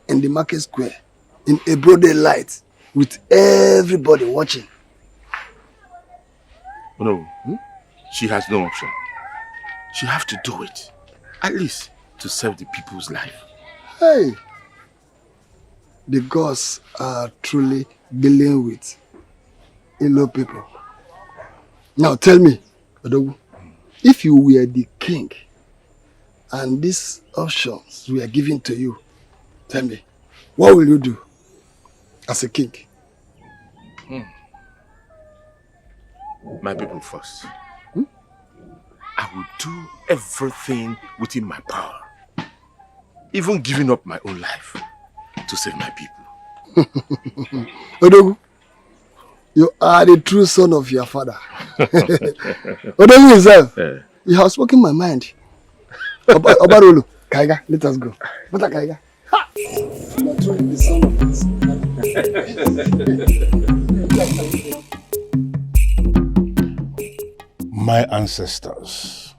in the market square in a broad daylight with everybody watching. No. She has no option. She has to do it. At least to save the people's life. Hey! The gods are truly dealing with Ilo people. Now tell me, Odogu, if you were the king and these options were given to you, tell me, what will you do as a king? My people first. I will do everything within my power. Even giving up my own life to save my people. Odogu, you are the true son of your father. Odogu himself, you have spoken my mind. Obarolo, Kaiga, let us go. What a Kaiga? Ha! You are truly the son of this. My ancestors,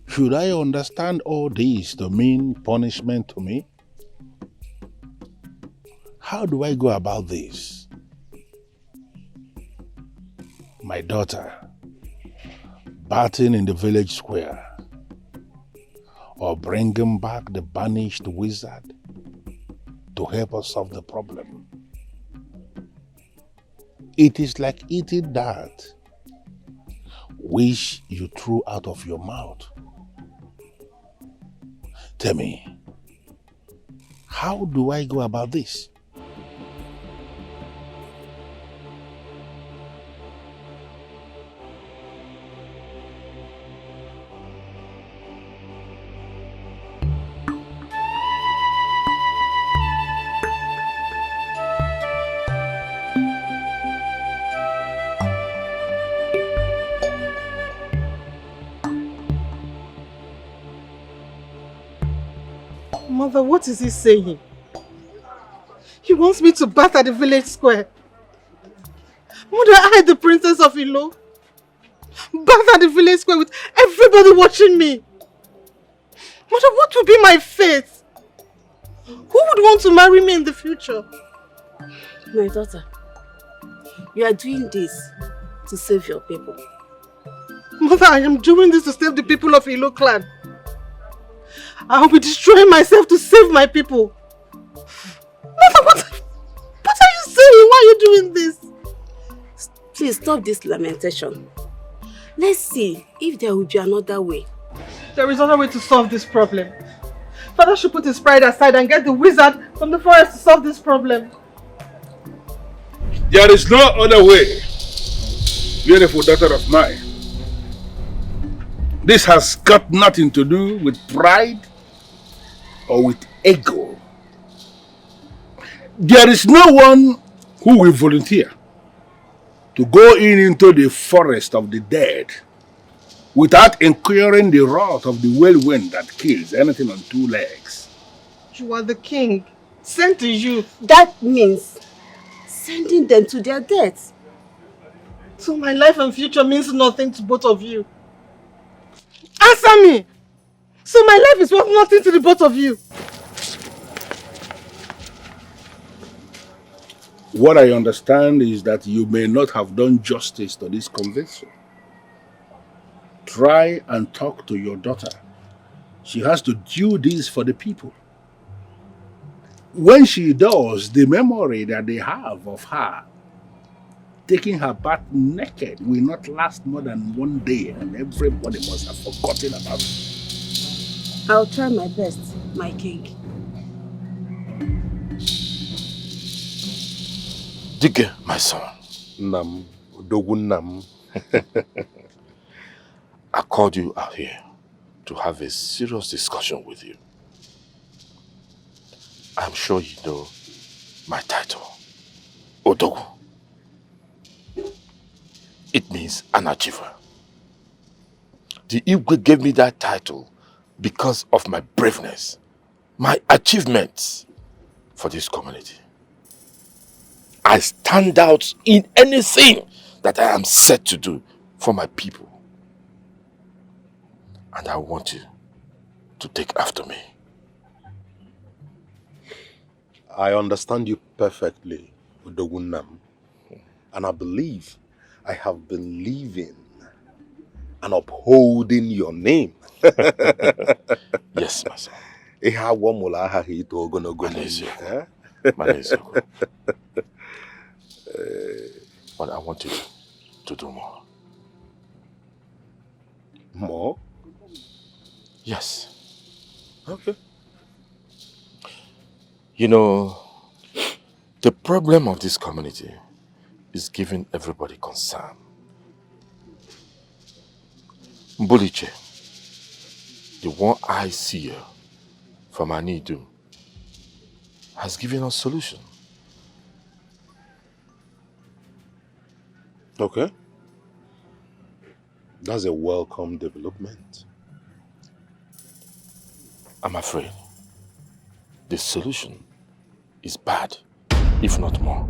should I understand all this to mean punishment to me? How do I go about this? My daughter, bathing in the village square, or bringing back the banished wizard to help us solve the problem. It is like eating that which you threw out of your mouth. Tell me, how do I go about this? Mother, what is he saying? He wants me to bath at the village square. Mother, I, the princess of Ilo, bath at the village square with everybody watching me. Mother, what will be my fate? Who would want to marry me in the future? My daughter, you are doing this to save your people. Mother, I am doing this to save the people of Ilo clan. I will be destroying myself to save my people. Mother, what are you saying? Why are you doing this? Please stop this lamentation. Let's see if there will be another way. There is another way to solve this problem. Father should put his pride aside and get the wizard from the forest to solve this problem. There is no other way, beautiful daughter of mine. This has got nothing to do with pride or with ego. There is no one who will volunteer to go into the forest of the dead without incurring the wrath of the whirlwind that kills anything on two legs. You are the king, sent to you. That means sending them to their death. So my life and future means nothing to both of you. Answer me! So my life is worth nothing to the both of you. What I understand is that you may not have done justice to this conviction. Try and talk to your daughter. She has to do this for the people. When she does, the memory that they have of her taking her bath naked will not last more than one day, and everybody must have forgotten about it. I'll try my best, my king. Dikeh, my son. Nam, Dogun Nam. I called you out here to have a serious discussion with you. I'm sure you know my title, Odogu. It means an achiever. The Igwe gave me that title because of my braveness, my achievements for this community. I stand out in anything that I am set to do for my people. And I want you to take after me. I understand you perfectly, Udogunam. And I believe I have been living and upholding your name. Yes, my son. But I want you to do more. More? Yes. Okay. You know, the problem of this community is giving everybody concern. Mbuliche, the one-eye seer from Ini Edo, has given us solution. Okay. That's a welcome development. I'm afraid the solution is bad, if not more,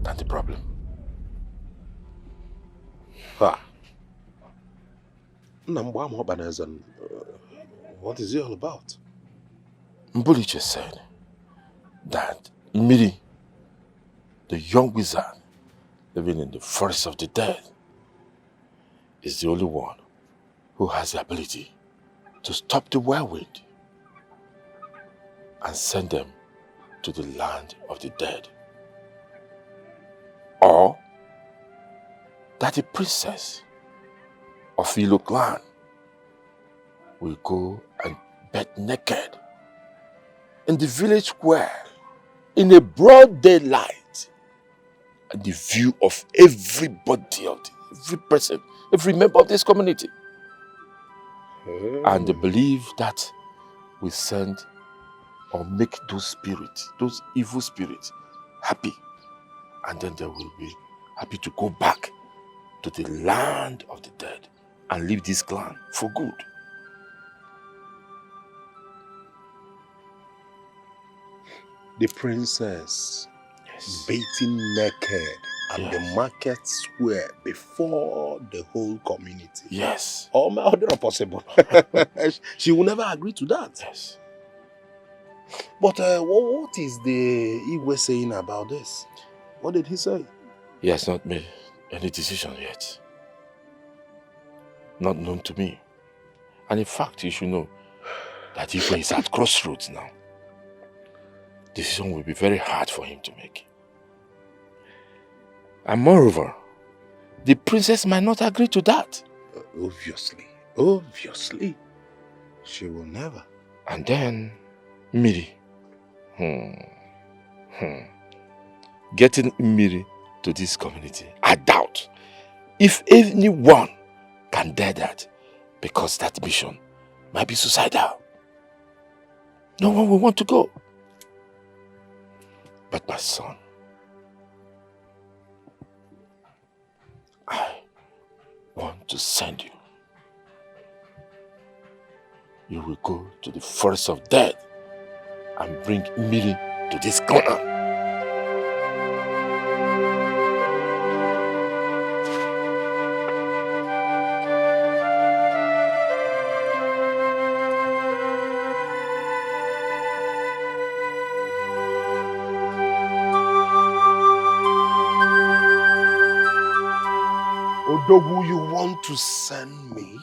than the problem. What is it all about? Mbuliche said that Miri, the young wizard living in the forest of the dead, is the only one who has the ability to stop the whirlwind and send them to the land of the dead. Or that the princess of Ilo clan will go and bathe naked in the village square in a broad daylight, and the view of everybody, every person, every member of this community. And they believe that we send or make those spirits, those evil spirits, happy. And then they will be happy to go back to the land of the dead and leave this clan for good. the princess bathing naked at the market square before the whole community. Yes. All my other possible. She will never agree to that. Yes. But what is the Igwe saying about this? What did he say? He has not made any decision yet. Not known to me. And in fact, you should know that Igwe is at crossroads now. Decision will be very hard for him to make. And moreover, the princess might not agree to that. Obviously. She will never. And then, Miri. Getting Miri to this community, I doubt if anyone can dare that, because that mission might be suicidal. No one will want to go. But my son, I want to send you. You will go to the forest of death and bring Miri to this corner. Odogu, you want to send me?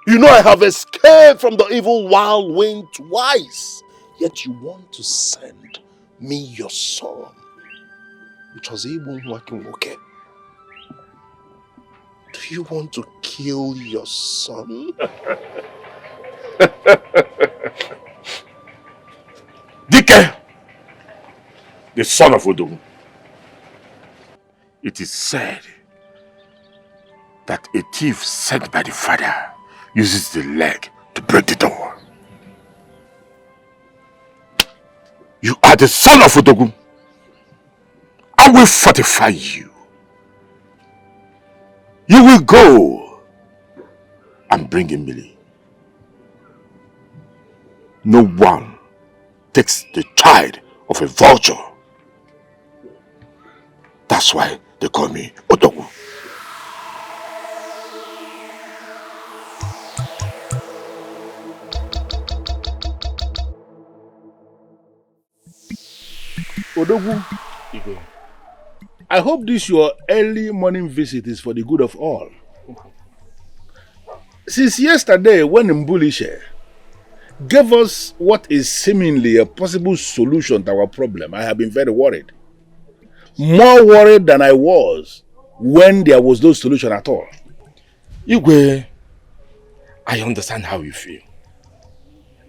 You know I have escaped from the evil wild wind twice. Yet you want to send me your son. It was even working okay. Do you want to kill your son? Dikeh, the son of Odogu. It is said that a thief sent by the father uses the leg to break the door. You are the son of Odogu. I will fortify you. You will go and bring Emily. No one takes the child of a vulture. That's why they call me Odogu. Odogu, I hope this your early morning visit is for the good of all. Since yesterday, when Mbulishe gave us what is seemingly a possible solution to our problem, I have been very worried. More worried than I was when there was no solution at all. Igwe, I understand how you feel.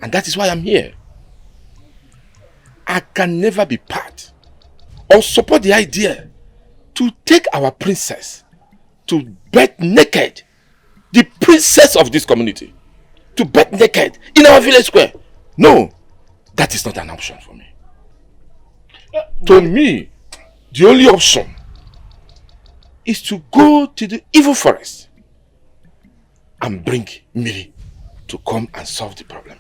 And that is why I'm here. I can never be part or support the idea to take our princess to bathe naked, the princess of this community, to bathe naked in our village square. No, that is not an option for me. To me, the only option is to go to the evil forest and bring Miri to come and solve the problem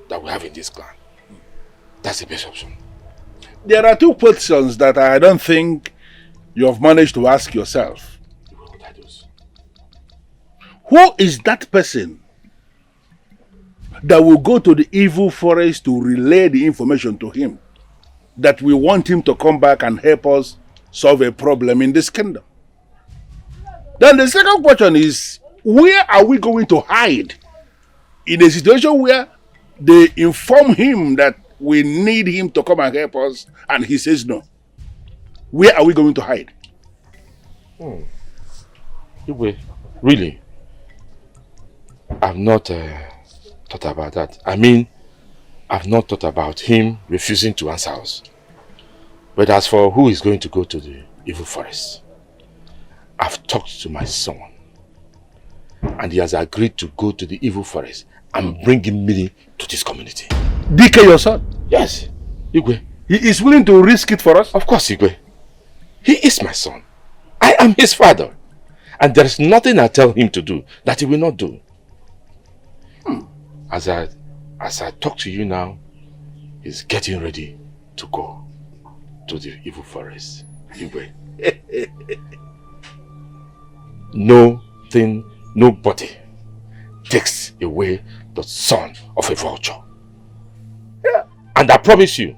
that we have in this clan. That's the best option. There are two questions that I don't think you have managed to ask yourself. Who is that person that will go to the evil forest to relay the information to him that we want him to come back and help us solve a problem in this kingdom? Then the second question is, where are we going to hide in a situation where they inform him that we need him to come and help us and he says no? Where are we going to hide? Really? I've not thought about that. I mean, I've not thought about him refusing to answer us. But as for who is going to go to the evil forest, I've talked to my son. And he has agreed to go to the evil forest and bring Miri to this community. Dikeh, your son? Yes, Igwe. He is willing to risk it for us? Of course, Igwe. He is my son. I am his father. And there is nothing I tell him to do that he will not do. As I as I talk to you now, he's getting ready to go to the evil forest. Igwe. Nobody takes away the son of a vulture. Yeah. And I promise you,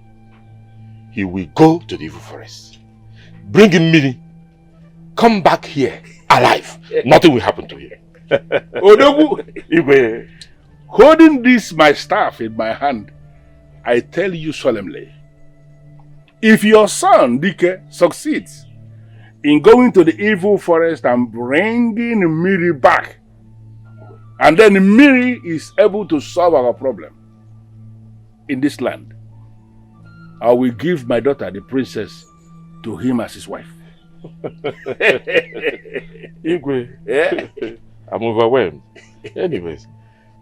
he will go to the evil forest, bring him meaning, come back here alive. Nothing will happen to him. Odogu, Igwe, holding this my staff in my hand, I tell you solemnly, if your son Dikeh succeeds in going to the evil forest and bringing Miri back, and then Miri is able to solve our problem in this land, I will give my daughter, the princess, to him as his wife. Igwe, yeah. I'm overwhelmed. Anyways,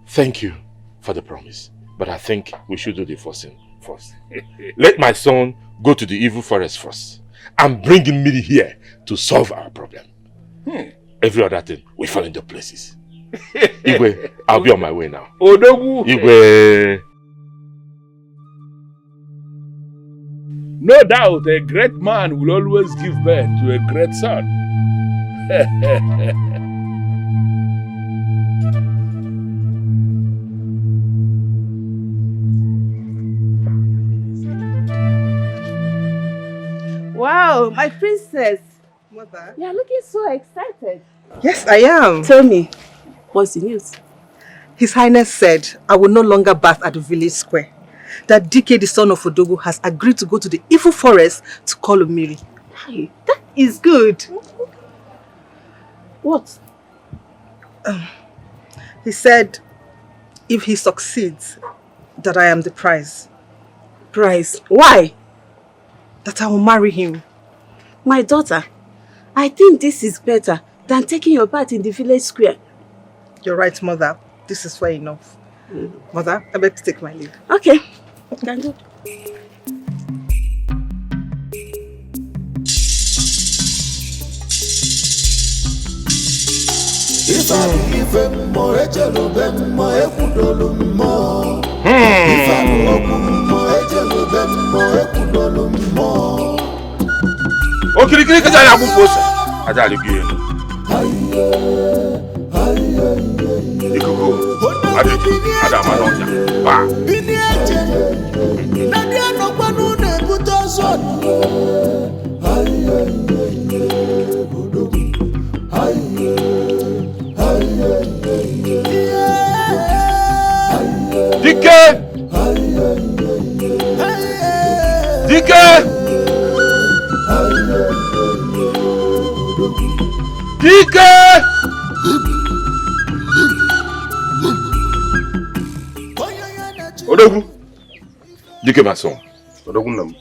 thank you for the promise, but I think we should do the first thing first. Let my son go to the evil forest first and bring him Miri here to solve our problem. Every other thing will fall into places. Igwe, I'll be on my way now. Odogu. Igwe. No doubt a great man will always give birth to a great son. Wow, my princess. Mother? You are looking so excited. Yes, I am. Tell me, what's the news? His Highness said I will no longer bath at the village square. That Dikeh, the son of Odogu, has agreed to go to the evil forest to call Miri. Hey, that is good. What? He said if he succeeds, that I am the prize. Prize? Why? That I will marry him. My daughter, I think this is better than taking your part in the village square. You're right, Mother. This is fair enough. Mother, I beg to take my leave. Okay. Can do. If I give more, ejelo bemmo, ekudolo mo. If I walk more, ejelo bemmo, ekudolo mo. Okay, kiri kaja ya buposa. Aja ligi. Ikuku. Ada manonya. Ba. Bini aje. Nadia no kwanu ne buto son. Dikeh! Dikeh! Dikeh! Odogu! Dikeh, my son. Odogu nam.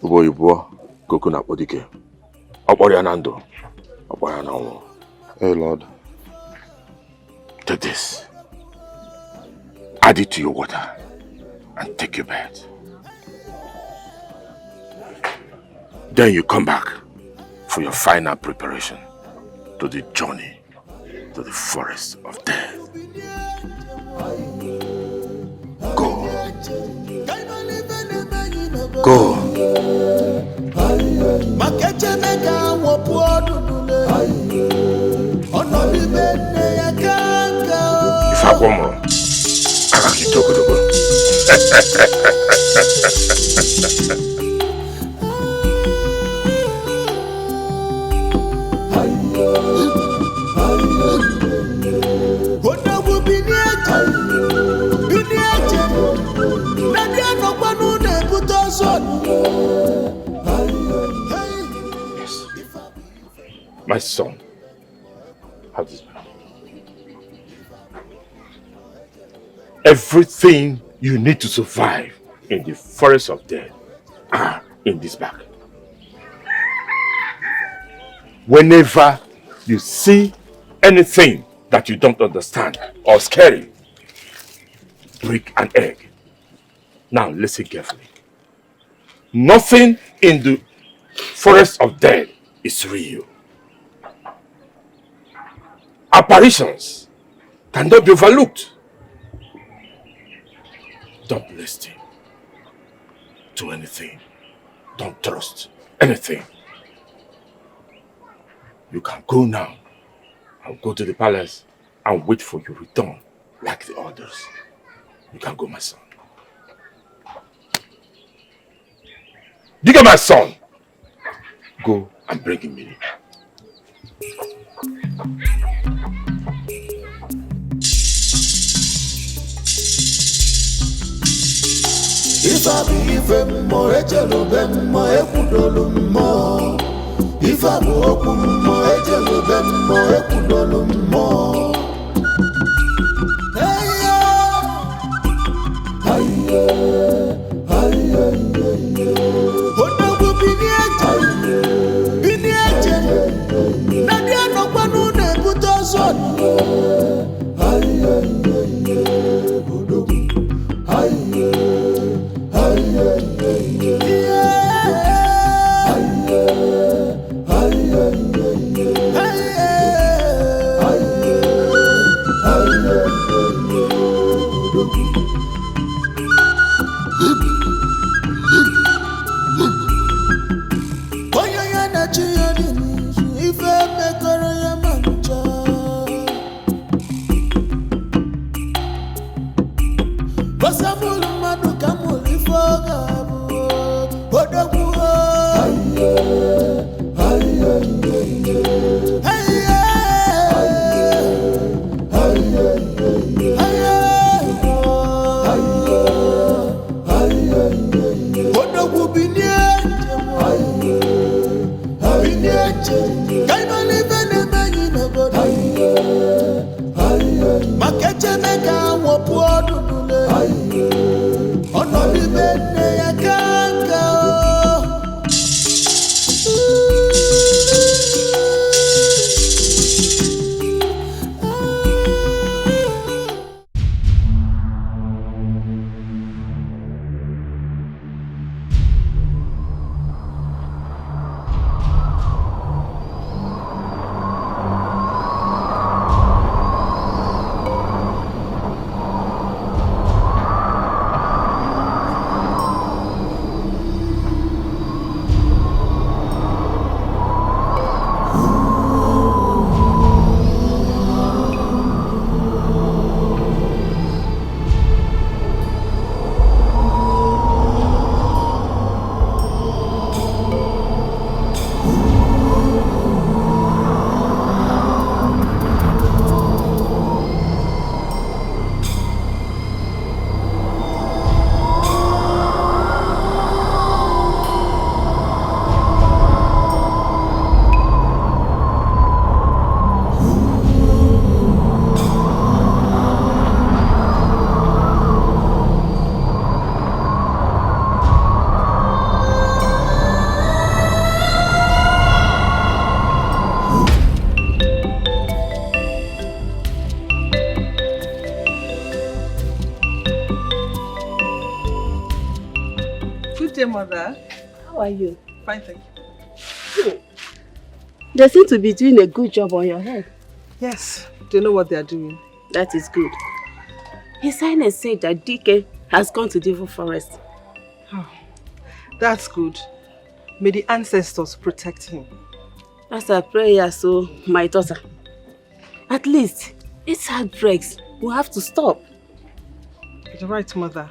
Ubo yubo, koko na po Dikeh. Opori anando. Opori anamo. Hey, Lord. Take this. Add it to your water and take your bath. Then you come back for your final preparation to the journey to the forest of death. Go. Go. If I come on, I can keep talking to go. Yes. My son, have this back. Everything you need to survive in the forest of death are in this bag. Whenever you see anything that you don't understand or scary, break an egg. Now listen carefully. Nothing in the forest of death is real. Apparitions cannot be overlooked. Don't listen to anything. Don't trust anything. You can go now. I'll go to the palace and wait for your return like the others. You can go, my son. Dikeh, my son! Go and bring him in. If I be even more ejelo more ekudolo more. If I be open more ejelo more ekudolo more. Hey Oda go bini eje. Nadia no kwanu na buto so. Mother. How are you? Fine, thank you. They seem to be doing a good job on your head. Yes, they know what they are doing. That is good. His Highness said that Dikeh has gone to the evil forest. Oh, that's good. May the ancestors protect him. That's our prayer, so my daughter. At least, it's heartbreaks. We'll have to stop. You're right, Mother.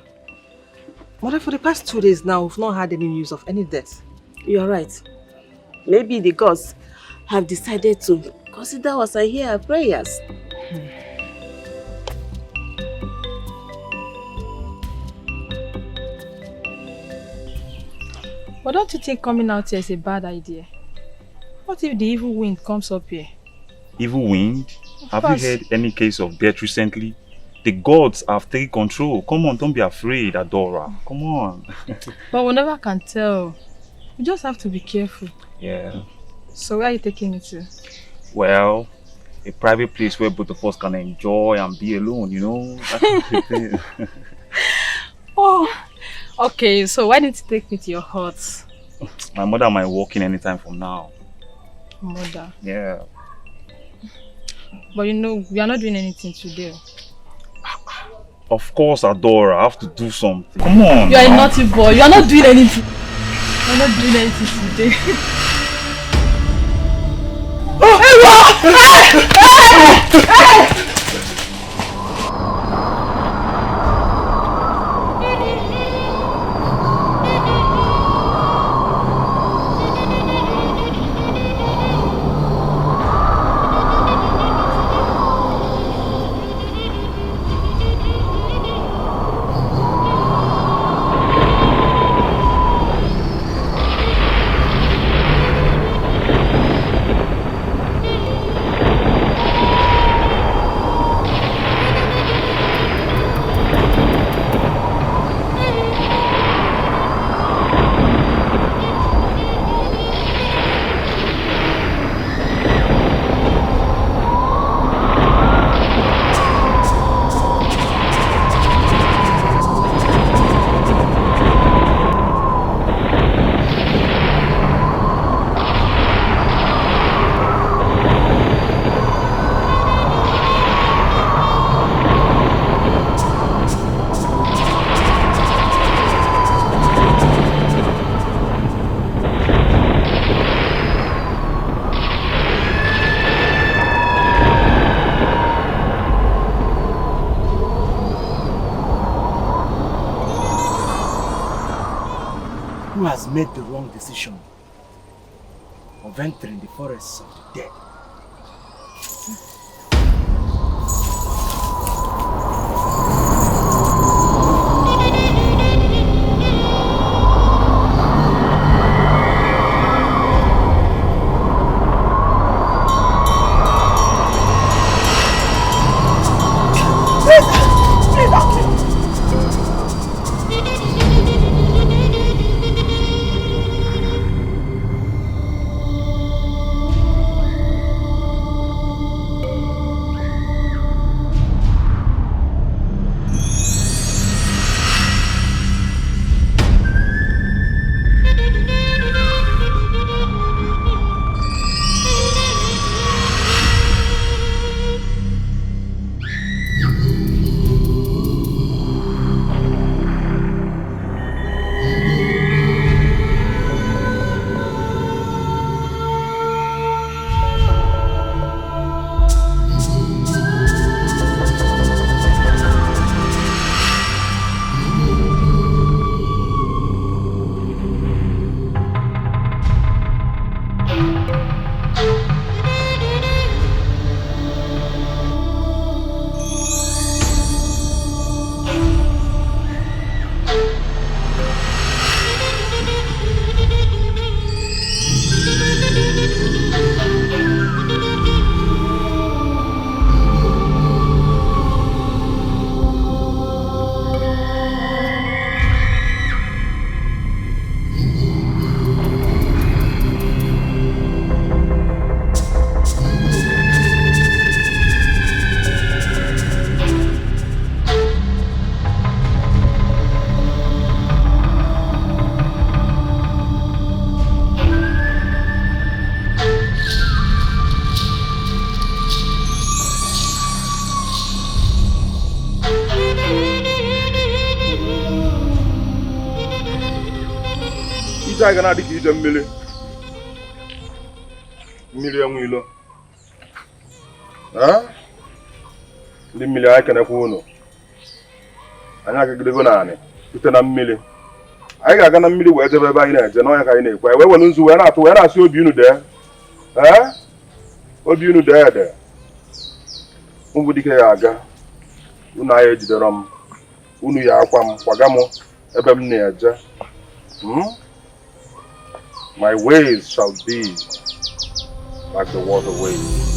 Mother, for the past 2 days now, we've not had any news of any death. You're right. Maybe the gods have decided to consider us and hear our prayers. But don't you think coming out here is a bad idea? What if the evil wind comes up here? Evil wind? Have you heard any case of death recently? The gods have taken control. Come on, don't be afraid, Adora. Come on. But we never can tell. We just have to be careful. Yeah. So where are you taking me to? Well, a private place where both of us can enjoy and be alone, you know? That's the thing. Oh, okay. So why didn't you take me to your hut? My mother might walk in anytime from now. Mother? Yeah. But you know, we are not doing anything today. Of course, Adora, I have to do something. Come on. You are a naughty boy. You are not doing anything. You are not doing anything today. Who has made the wrong decision of entering the forests of the dead? Ije ga na-adị ka ije mmiri enwe ilo. Ndị mmiri anyị kenekwa unu. Anyị agagidego naanị site na mmiri. Anyị ga-aga na mmiri wee jebe ebe anyị na-eje n'ọnya ka anyị na-ekwe. Wee were nzu wee na-atụ wee na-asị obi unu dee. Obi unu dee ede. Ụmụ dike ya aga. Unu anyị ejidere m. Unu ya akwa m kwaga m ebe m na-eje. My ways shall be like the waterways.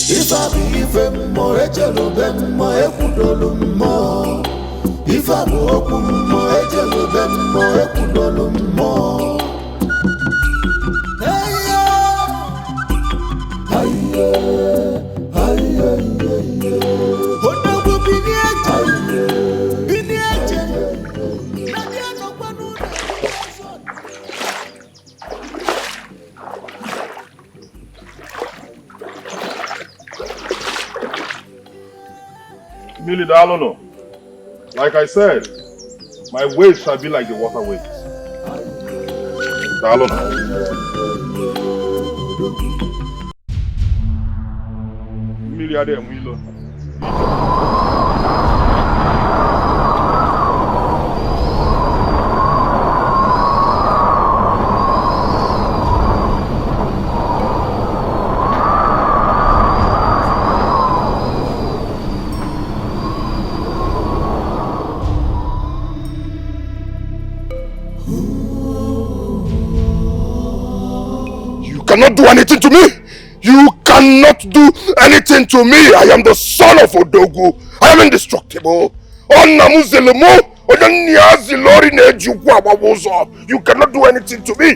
Ife bụ ife mmụọ ejelube mmụọ ekwudolu mmụọ. Ife bụ okwu mmụọ ejelube mmụọ ekwudolu mmụọ. Odogwu bini eje, bini eje. Millie Dalono, like I said, my ways shall be like the waterways. Dalono. Millie Ade and Willow. Cannot do anything to me. You cannot do anything to me. I am the son of Odogu. I am indestructible. You cannot do anything to me.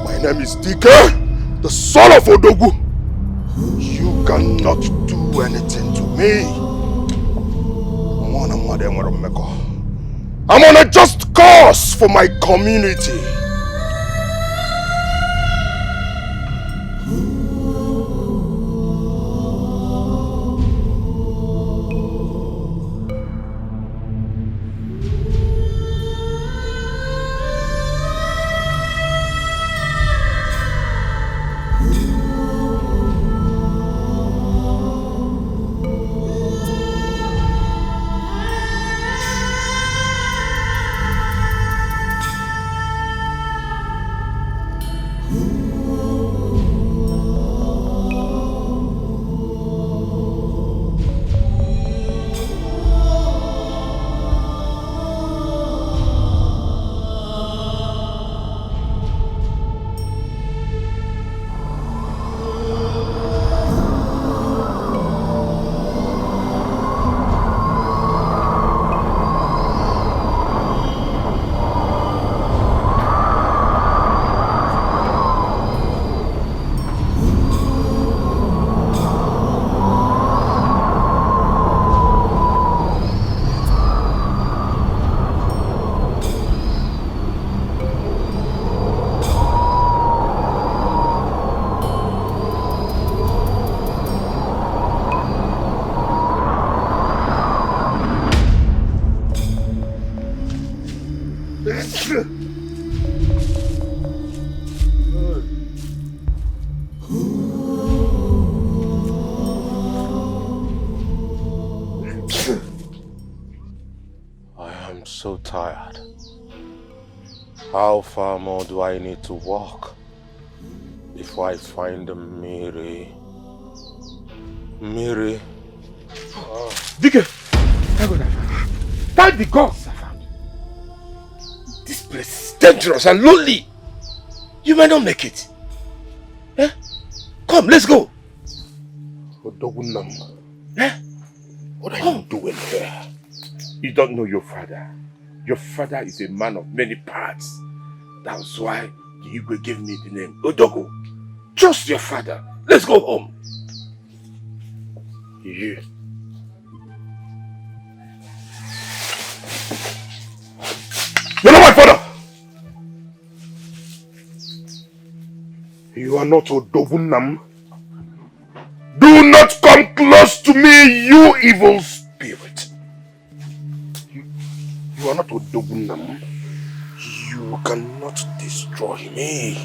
My name is Dikeh, the son of Odogu. You cannot do anything to me. I'm on a just cause for my community. So tired. How far more do I need to walk before I find the Miri? Miri? Dikeh! Thank the gods I found you. This place is dangerous and lonely. You may not make it. Eh? Come, let's go. Odogunam. Eh? What are you doing here? You don't know your father. Your father is a man of many parts. That's why the Igwe gave me the name Odogu. Trust your father. Let's go home. You. You're not my father. You are not Odogunam. Do not come close to me, you evil spirit. You are not Odogunam. You cannot destroy me.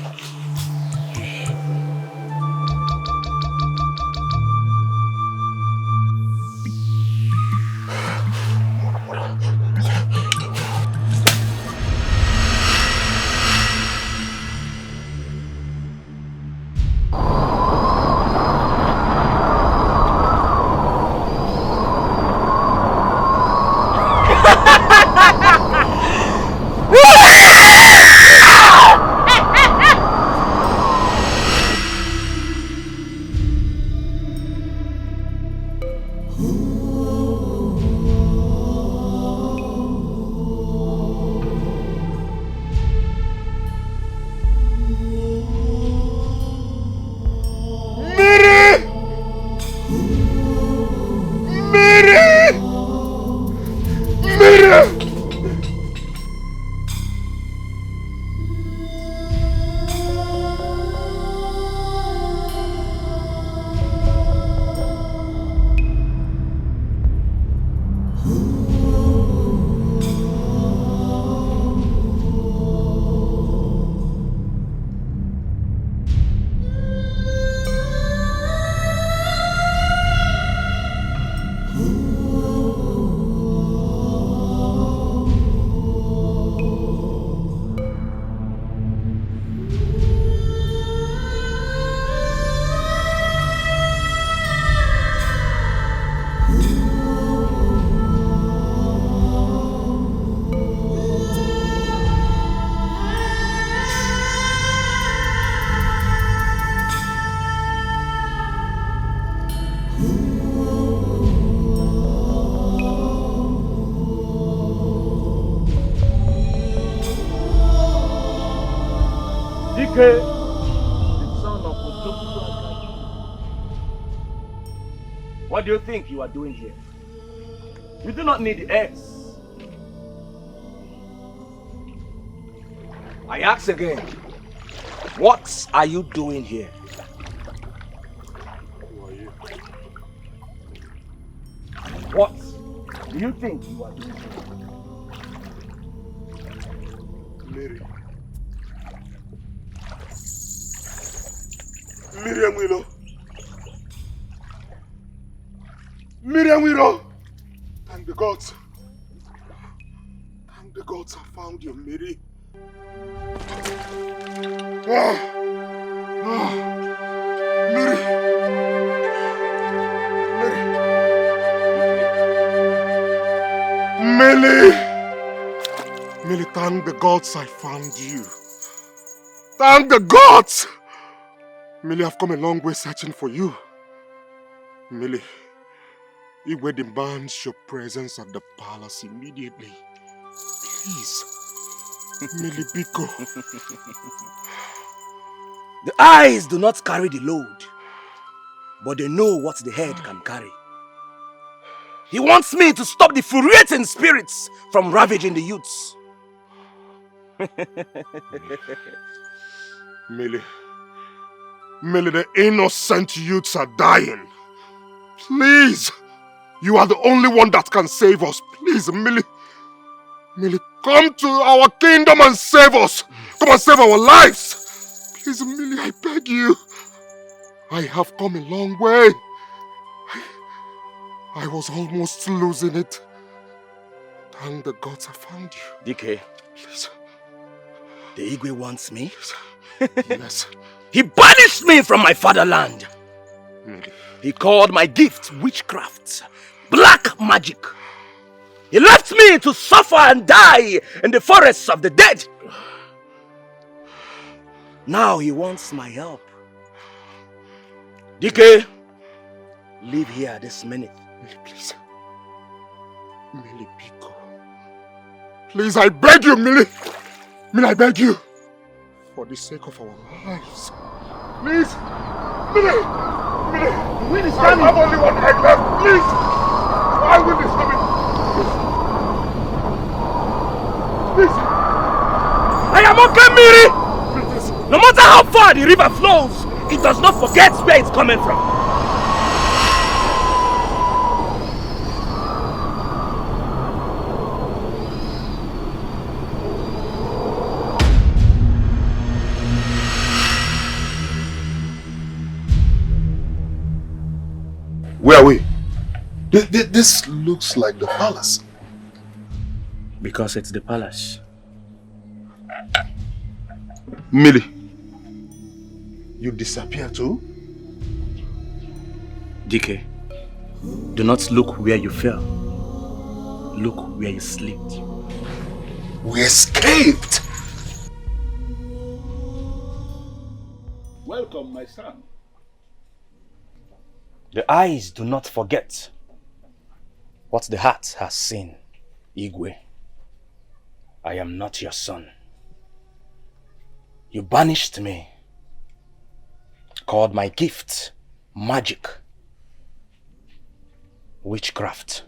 Dikeh, the son of Tonto. What do you think you are doing here? You do not need eggs. I ask again, what are you doing here? Who are you? What do you think you are doing here? Mary. Miriam Willow. Miriam Willow. Thank the gods. Thank the gods I found you, Mary. Mary. Millie! Millie, thank the gods I found you. Thank the gods! Millie, I've come a long way searching for you. Millie, Igwe demands your presence at the palace immediately. Please. Millie Biko. The eyes do not carry the load, but they know what the head can carry. He wants me to stop the infuriating spirits from ravaging the youths. Millie. Millie, the innocent youths are dying. Please. You are the only one that can save us. Please, Millie. Millie, come to our kingdom and save us. Come and save our lives. Please, Millie, I beg you. I have come a long way. I was almost losing it. Thank the gods I found you. Dikeh. Please. The Igwe wants me. Yes. He banished me from my fatherland. Millie. He called my gift witchcraft, black magic. He left me to suffer and die in the forests of the dead. Now he wants my help. Dikeh, leave here this minute. Millie, please. Millie Biko. Please, I beg you, Millie. Millie, I beg you. For the sake of our lives. Please. Millie. Millie. The wind is coming. I have only one egg left. Please. My wind is coming. Please. I am okay, Miri. No matter how far the river flows, it does not forget where it's coming from. Where are we? This looks like the palace. Because it's the palace. Millie, you disappear too? Dikeh, do not look where you fell. look where you slept. We escaped! Welcome, my son. The eyes do not forget what the heart has seen, Igwe. I am not your son. You banished me, called my gift magic, witchcraft.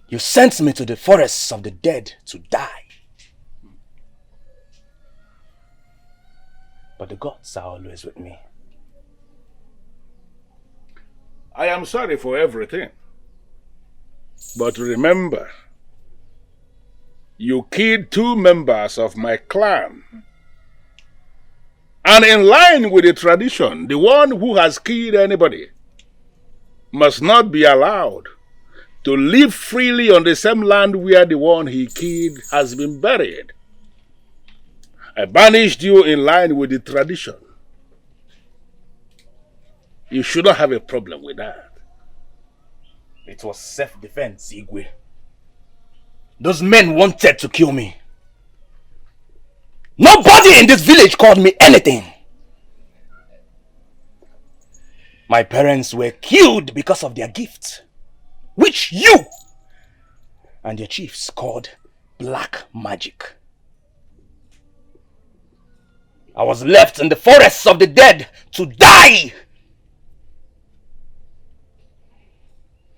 You sent me to the forests of the dead to die. But the gods are always with me. I am sorry for everything. But remember, you killed 2 members of my clan. And in line with the tradition, the one who has killed anybody must not be allowed to live freely on the same land where the one he killed has been buried. I banished you in line with the tradition. You shouldn't have a problem with that. It was self-defense, Igwe. Those men wanted to kill me. Nobody in this village called me anything. My parents were killed because of their gift, which you and your chiefs called black magic. I was left in the forests of the dead to die.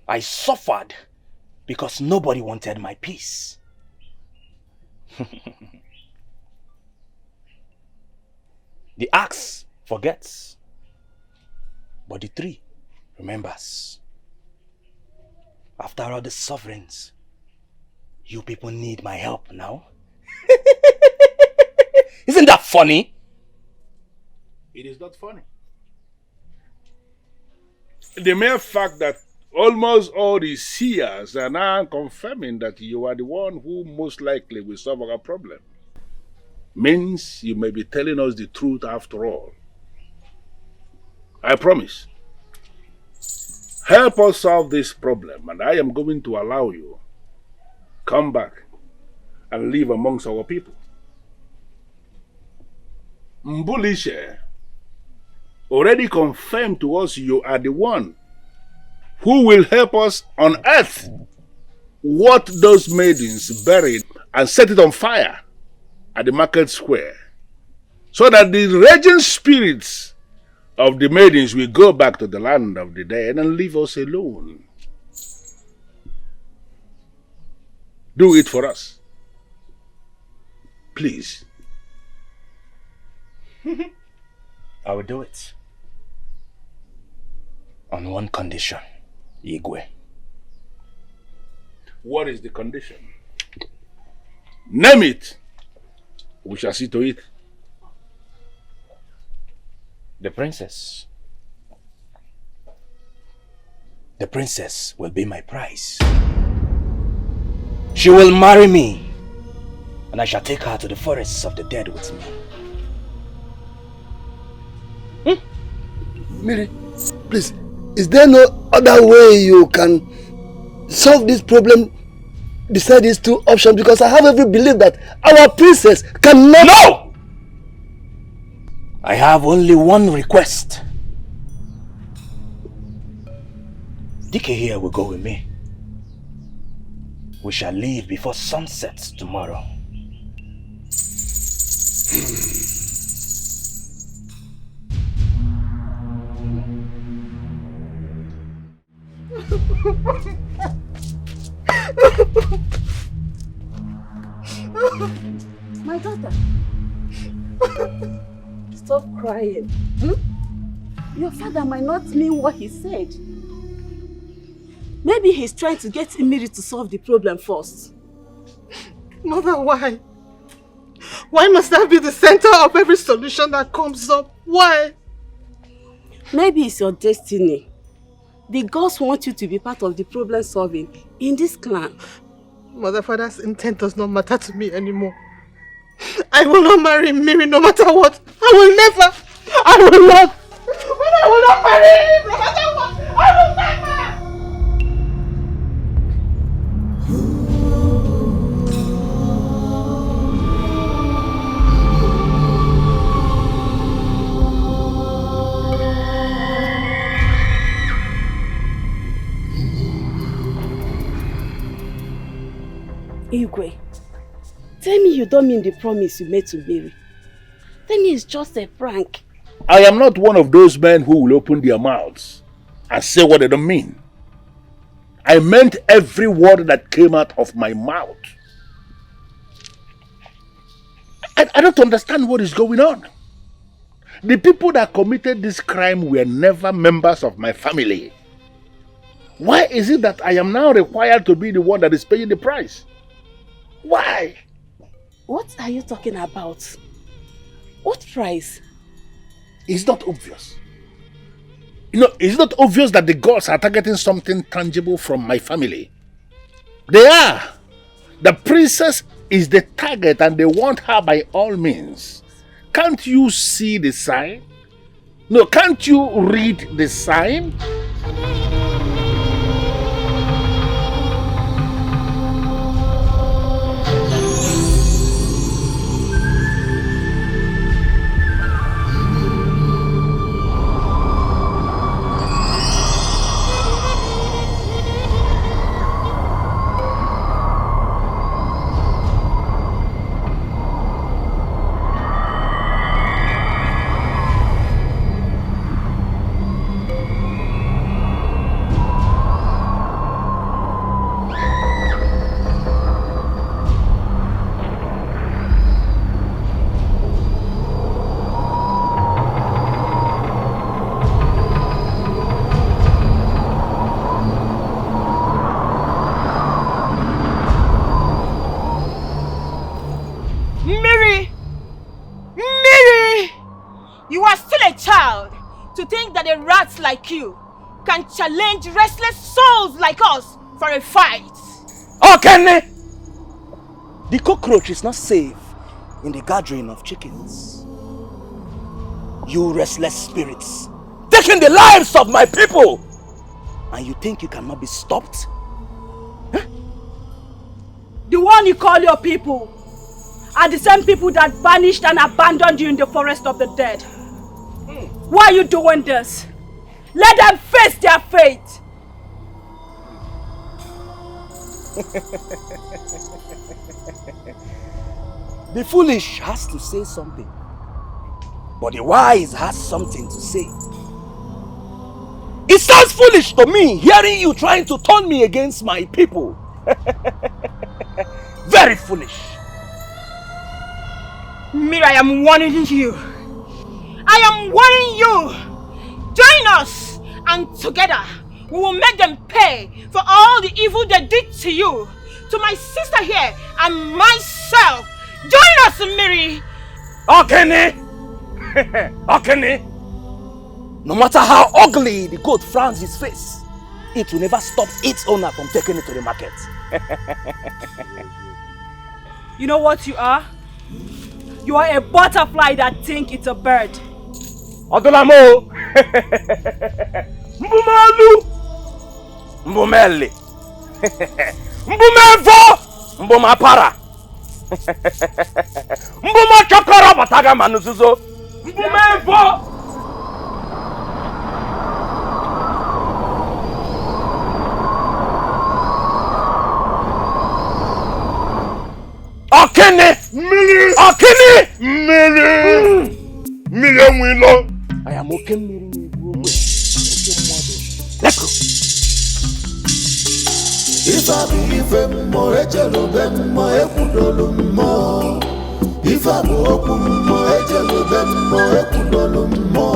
I suffered because nobody wanted my peace. The axe forgets, but the tree remembers. After all the sufferings, you people need my help now. Isn't that funny? It is not funny. The mere fact that almost all the seers are now confirming that you are the one who most likely will solve our problem means you may be telling us the truth after all. I promise. Help us solve this problem and I am going to allow you come back and live amongst our people. Mbulishe already confirmed to us you are the one who will help us unearth what those maidens buried and set it on fire at the market square, so that the raging spirits of the maidens will go back to the land of the dead and leave us alone. Do it for us. Please. I will do it. On one condition, Igwe. What is the condition? Name it. We shall see to it. The princess. The princess will be my prize. She will marry me, and I shall take her to the forests of the dead with me. Miri, please, is there no other way you can solve this problem beside these 2 options? Because I have every belief that our princess cannot... No! I have only one request. Dikeh here will go with me. We shall leave before sunset tomorrow. My daughter, stop crying. Your father might not mean what he said. Maybe he's trying to get Imiri to solve the problem first. Mother, why? Why must that be the center of every solution that comes up? Why? Maybe it's your destiny. The gods want you to be part of the problem solving in this clan. Mother, father's intent does not matter to me anymore. I will not marry Miri no matter what. I will never. I will not. But I will not marry him no matter what. I will never. Igwe, tell me you don't mean the promise you made to Mary. Tell me it's just a prank. I am not one of those men who will open their mouths and say what they don't mean. I meant every word that came out of my mouth. I don't understand what is going on. The people that committed this crime were never members of my family. Why is it that I am now required to be the one that is paying the price? Why? What are you talking about? What price? It's not obvious. You know, it's not obvious that the gods are targeting something tangible from my family. They are. The princess is the target and they want her by all means. Can't you see the sign? No, can't you read the sign? Like you can challenge restless souls like us for a fight. Okay, the cockroach is not safe in the gathering of chickens. You restless spirits, taking the lives of my people, and you think you cannot be stopped? Huh? The one you call your people are the same people that banished and abandoned you in the forest of the dead. Why are you doing this? Let them face their fate! The foolish has to say something, but the wise has something to say. It sounds foolish to me hearing you trying to turn me against my people. Very foolish. Mira, I am warning you. I am warning you. Join us, and together we will make them pay for all the evil they did to you, to my sister here, and myself. Join us, Miri. Okay. No matter how ugly the goat frowns his face, it will never stop its owner from taking it to the market. You know what you are? You are a butterfly that thinks it's a bird. Odolamo! Mbumalu! Mbumeli! Mbumevo! Mbumapara! Mbuma chokoro bataga manuzuzo! Mbumevo! Okene! Mili! Okene! Mili! Mili Wilo! I am okay, Miri. Let's go. If I be mo ejelo mo ekudolo mo. If I be mo ejelo mo ekudolo mo.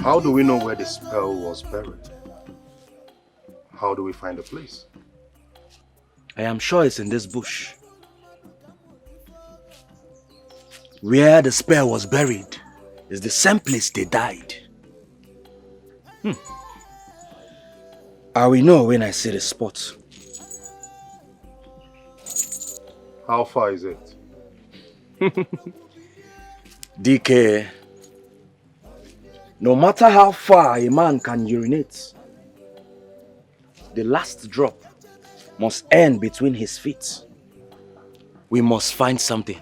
How do we know where the spell was buried? How do we find the place? I am sure it's in this bush. Where the spear was buried is the same place they died. I will know when I see the spot. How far is it? Dikeh, no matter how far a man can urinate, the last drop must end between his feet. We must find something.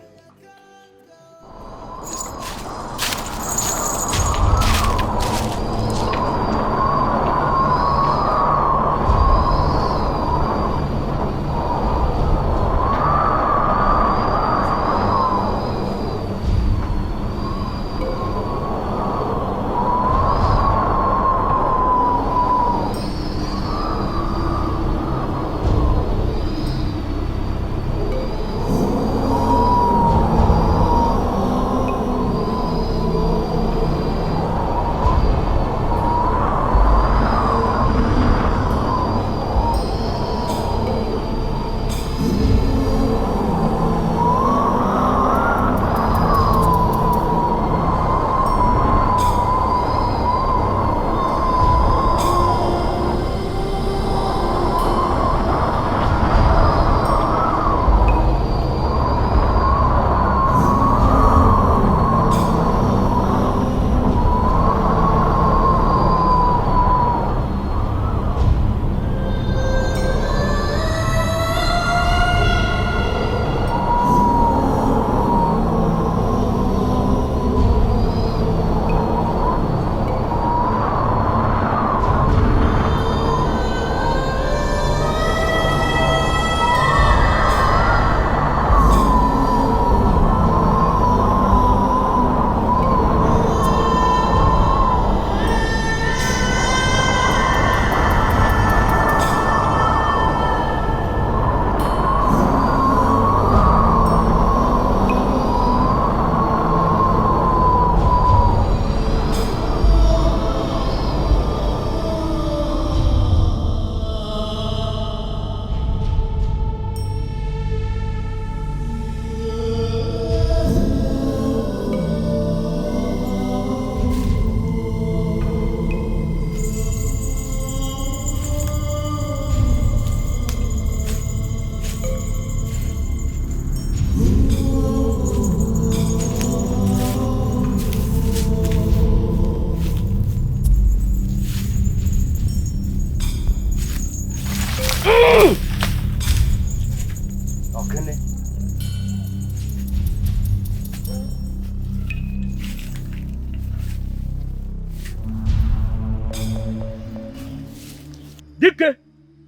Dikeh,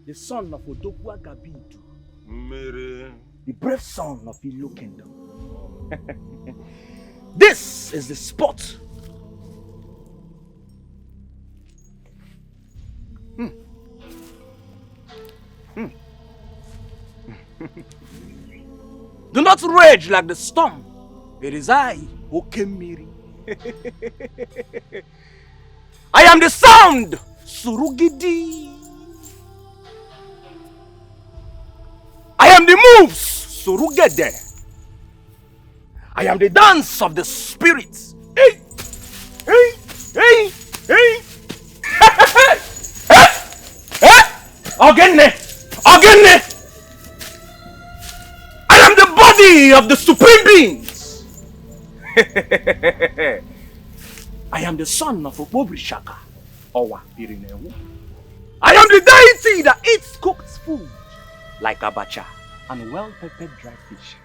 the son of Odogwu Agabidu, the brave son of Ilo Kingdom. This is the spot. Do not rage like the storm. It is I, Okemiri. I am the sound, Surugidi. I am the moves, Surugede. I am the dance of the spirits. Hey, hey, hey, hey. Ogene, Ogene. I am the body of the supreme beings. I am the son of Obobrishaka, Owa Irinewu. I am the deity that eats cooked food like abacha and well-peppered dry fish.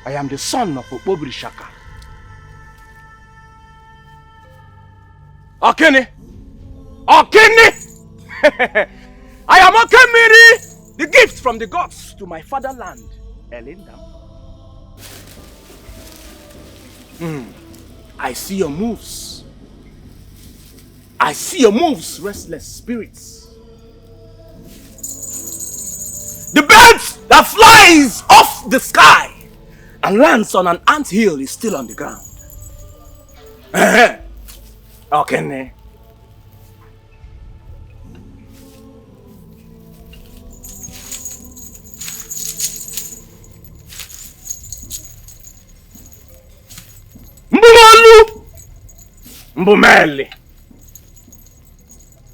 I am the son of Obobrishaka. Okene! Okene! I am Okemiri, the gift from the gods to my fatherland, Elendam. I see your moves. I see your moves, restless spirits. The bird that flies off the sky and lands on an anthill is still on the ground. Okene. Mbumeli.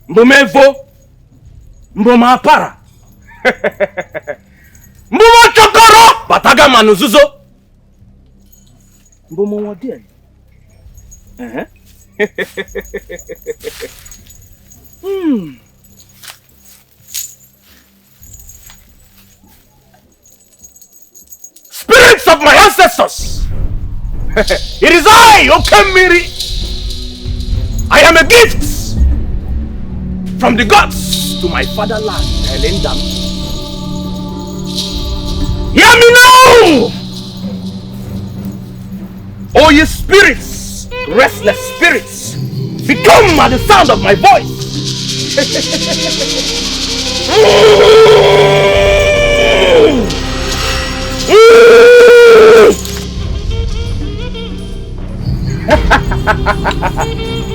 Mbumevo. Mbumapara. Mbumo chokoro. Bataga manuzuzo. Mbumo wadie. Spirits of my ancestors! It is I, Okemiri! I am a gift from the gods to my fatherland, Elendam. Hear me now! O ye spirits, restless spirits, become at the sound of my voice!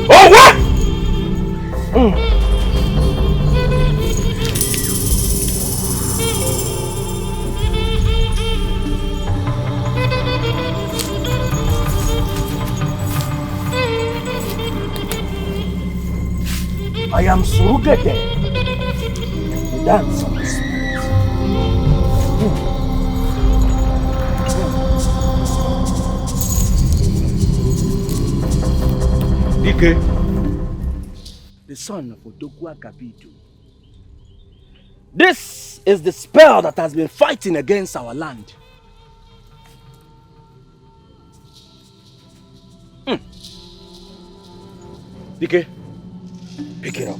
Oh, what? I am Surugete, the dance of the spirit. Dikeh, the son of Odogwa Gabidu. This is the spell that has been fighting against our land. Dikeh, pick it up.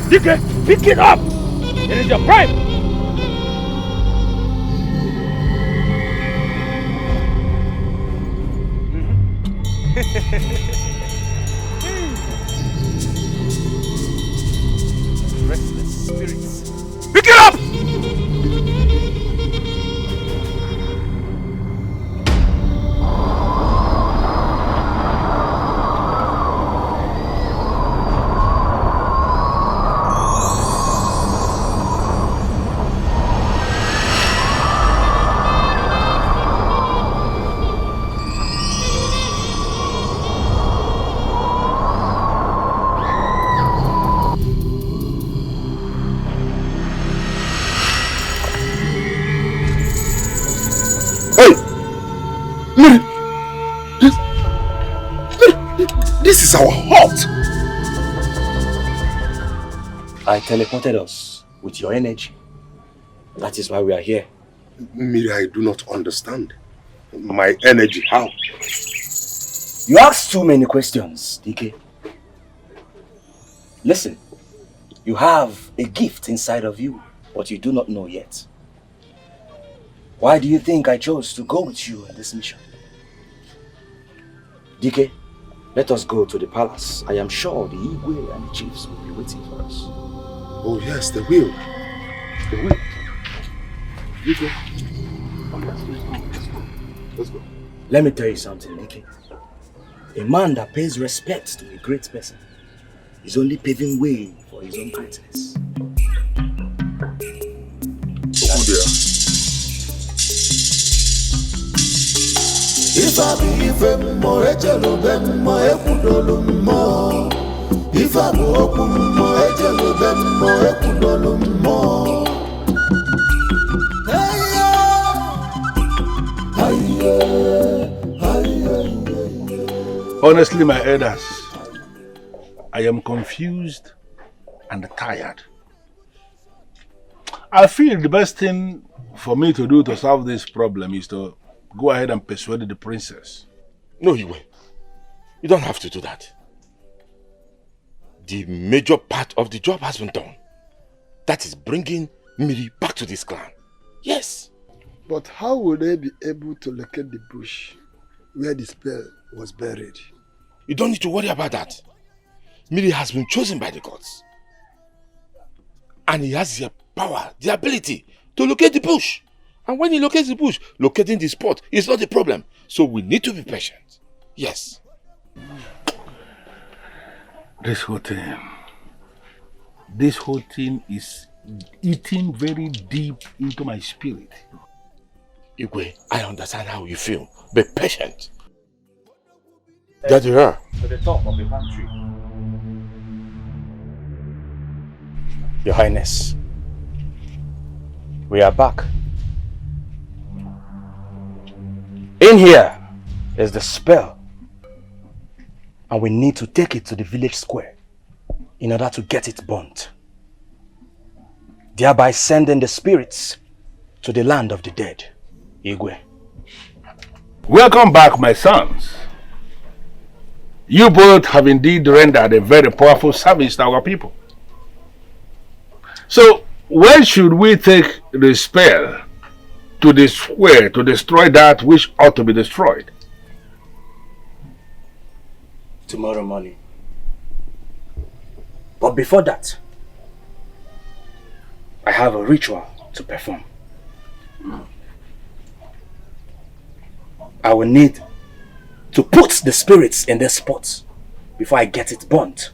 Dikeh, pick it up! It is your prime! Restless spirits. Pick it up! This is our hut! I teleported us with your energy. That is why we are here. Miri, I do not understand. My energy, how? You ask too many questions, Dikeh. Listen, you have a gift inside of you, but you do not know yet. Why do you think I chose to go with you in this mission? Dikeh, let us go to the palace. I am sure the Igwe and the chiefs will be waiting for us. Oh yes, they will. They will. Dikeh. Oh yes, let's go. Let's go. Let me tell you something, Dikeh. A man that pays respect to a great person is only paving way for his own greatness. Oh dear. If I be from more ejelo bem more ekudolo more. If I go open more ejelo bem more ekudolo more. Honestly, my elders, I am confused and tired. I feel the best thing for me to do to solve this problem is to go ahead and persuade the princess. No, you don't have to do that. The major part of the job has been done. That is bringing Miri back to this clan. Yes. But how will they be able to locate the bush where the spell was buried? You don't need to worry about that. Miri has been chosen by the gods. And he has the power, the ability to locate the bush. And when he locates the bush, locating the spot is not the problem. So we need to be patient. Yes. This whole thing is eating very deep into my spirit. Igwe, I understand how you feel. Be patient. There you are. To the top of the pantry. Your Highness, we are back. In here is the spell, and we need to take it to the village square in order to get it burnt, thereby sending the spirits to the land of the dead. Igwe. Welcome back, my sons. You both have indeed rendered a very powerful service to our people. So, when should we take the spell to the square to destroy that which ought to be destroyed? Tomorrow morning. But before that, I have a ritual to perform. I will need to put the spirits in their spots before I get it burnt.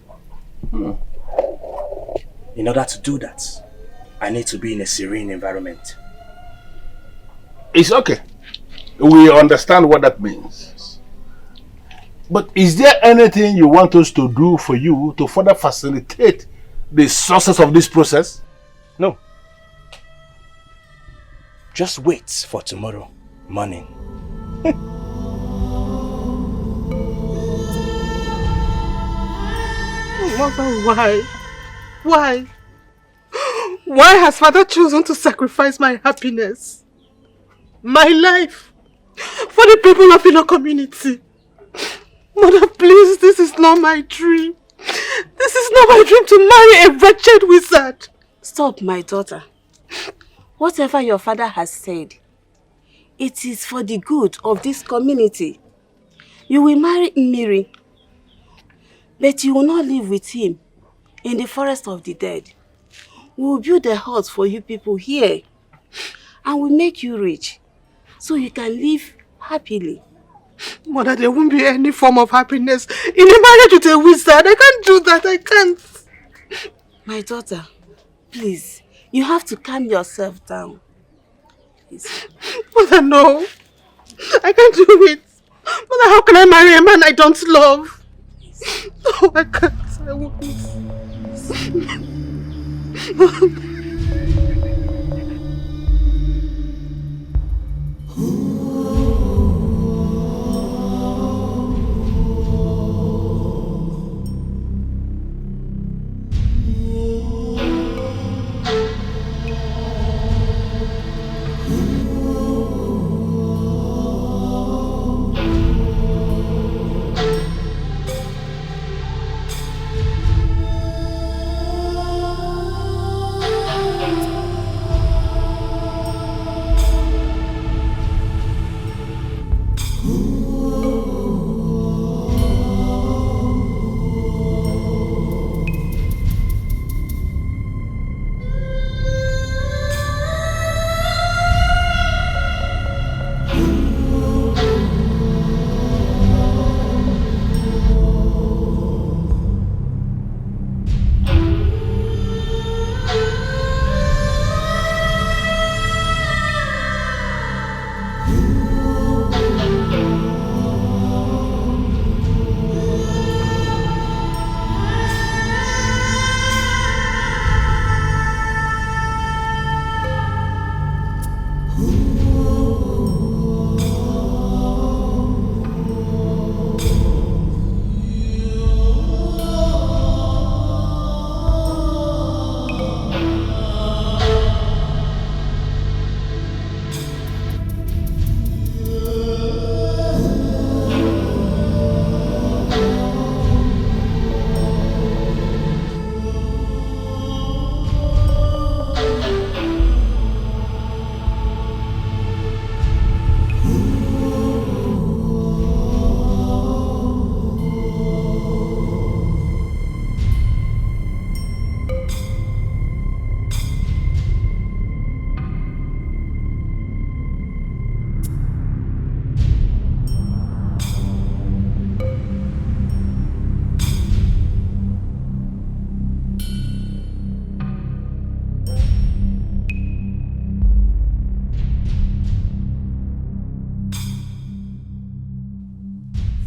In order to do that, I need to be in a serene environment. It's okay. We understand what that means. But is there anything you want us to do for you to further facilitate the success of this process? No. Just wait for tomorrow morning. Mother, why? Why? Why has father chosen to sacrifice my happiness, my life, for the people of Ilo community? Mother, please, this is not my dream. This is not my dream to marry a wretched wizard. Stop, my daughter. Whatever your father has said, it is for the good of this community. You will marry Miri, but you will not live with him in the forest of the dead. We will build a hut for you people here and will make you rich so you can live happily. Mother, there won't be any form of happiness in a marriage with a wizard. I can't do that. I can't. My daughter, please, you have to calm yourself down. Please. Mother, no. I can't do it. Mother, how can I marry a man I don't love? No, I can't. I won't.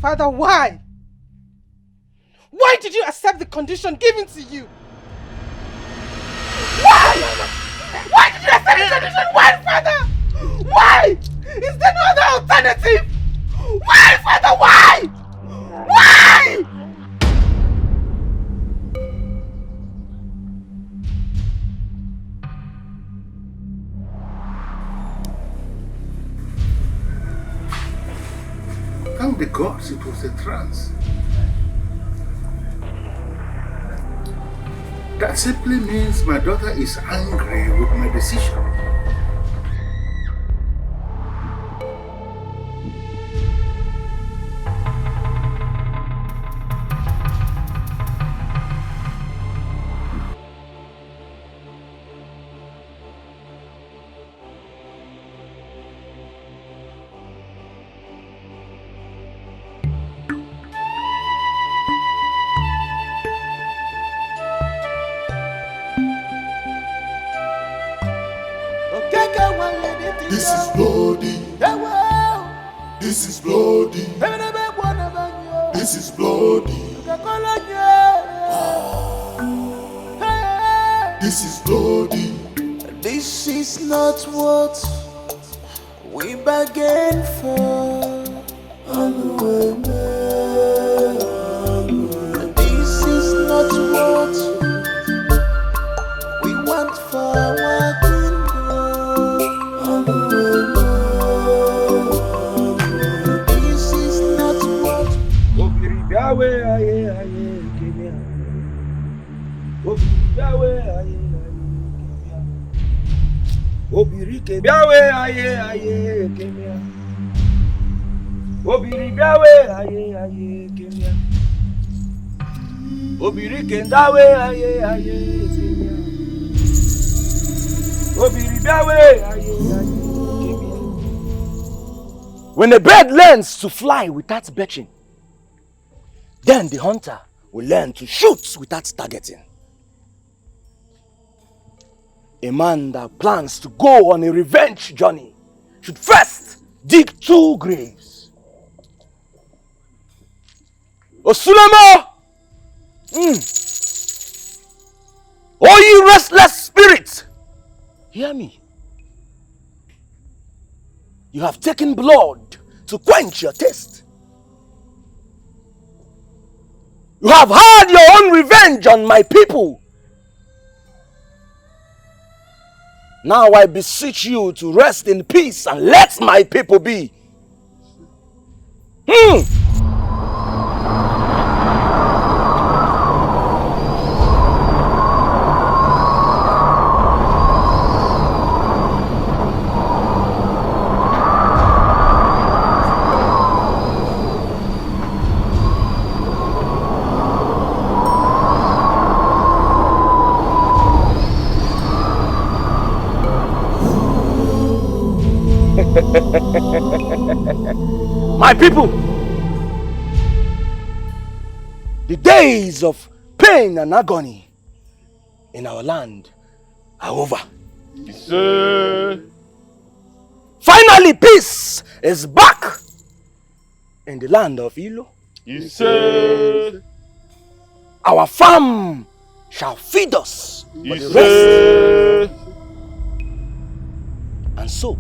Father, why? Why did you accept the condition given to you? Why? Why did you accept the condition? Why, Father? Why? Is there no other alternative? Why, Father? Why? Why? Thank the gods it was a trance. That simply means my daughter is angry with my decision. This is bloody. This is bloody. This is bloody. This is bloody. This is not what we bargained for. This is not what we want for our kingdom. This is not what Obirike biawe aye aye kemia. Obiri biawe aye aye kemia. Obirike ndawe aye aye kemia. Obiri biawe aye aye kemia. When a bird learns to fly without betching, then the hunter will learn to shoot without targeting. A man that plans to go on a revenge journey should first dig 2 graves. Osulemo! Oh, ye restless spirits! Hear me. You have taken blood to quench your thirst. You have had your own revenge on my people. Now I beseech you to rest in peace and let my people be. My people, the days of pain and agony in our land are over. Finally, peace is back in the land of Ilo. Our farm shall feed us for the rest. And so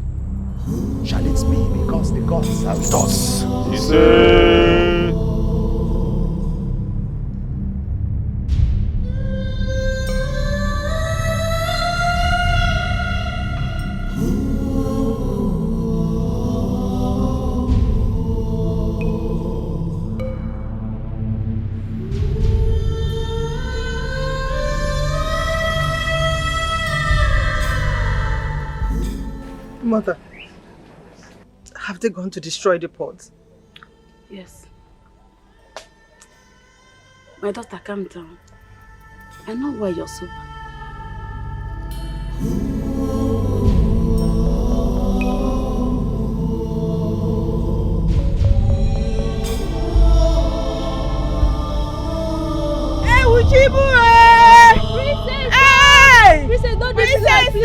shall it be, because the gods are with us. Mother, have they gone to destroy the pot? Yes. My daughter, calm down. I know why you're so bad. Hey, Uchibu! Princess! Hey! Princess, don't do that, please!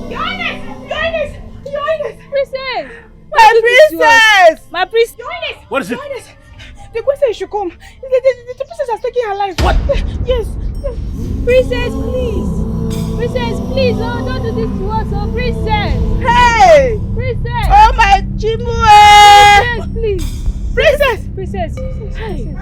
Your Highness! Your Highness! Your priest. What is it? The queen said you should come. The princess has taken her life. What? Yes. Princess, please. Princess, please. Oh, don't do this to us. Oh, princess. Hey! Princess. Oh, my Chimue. Princess, please. Princess. Princess. Hey.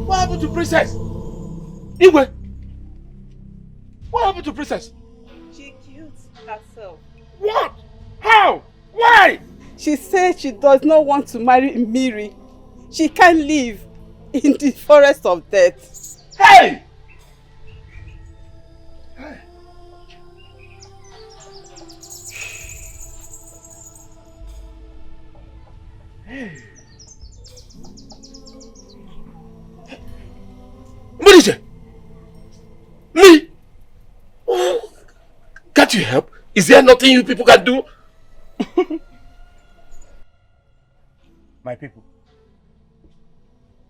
What happened to Princess? Igwe! What happened to Princess? She killed herself. What? How? Why? She said she does not want to marry Miri. She can't live in the forest of death. Hey! What is it? Me? Oh, can't you help? Is there nothing you people can do? My people,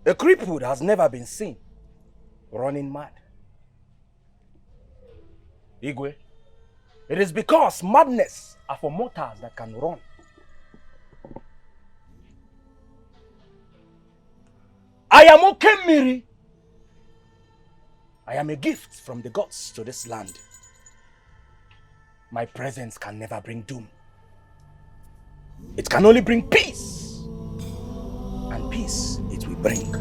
a crippled has never been seen running mad. Igwe, it is because madness are for mortals that can run. I am Okemiri. I am a gift from the gods to this land. My presence can never bring doom. It can only bring peace. And peace it will bring.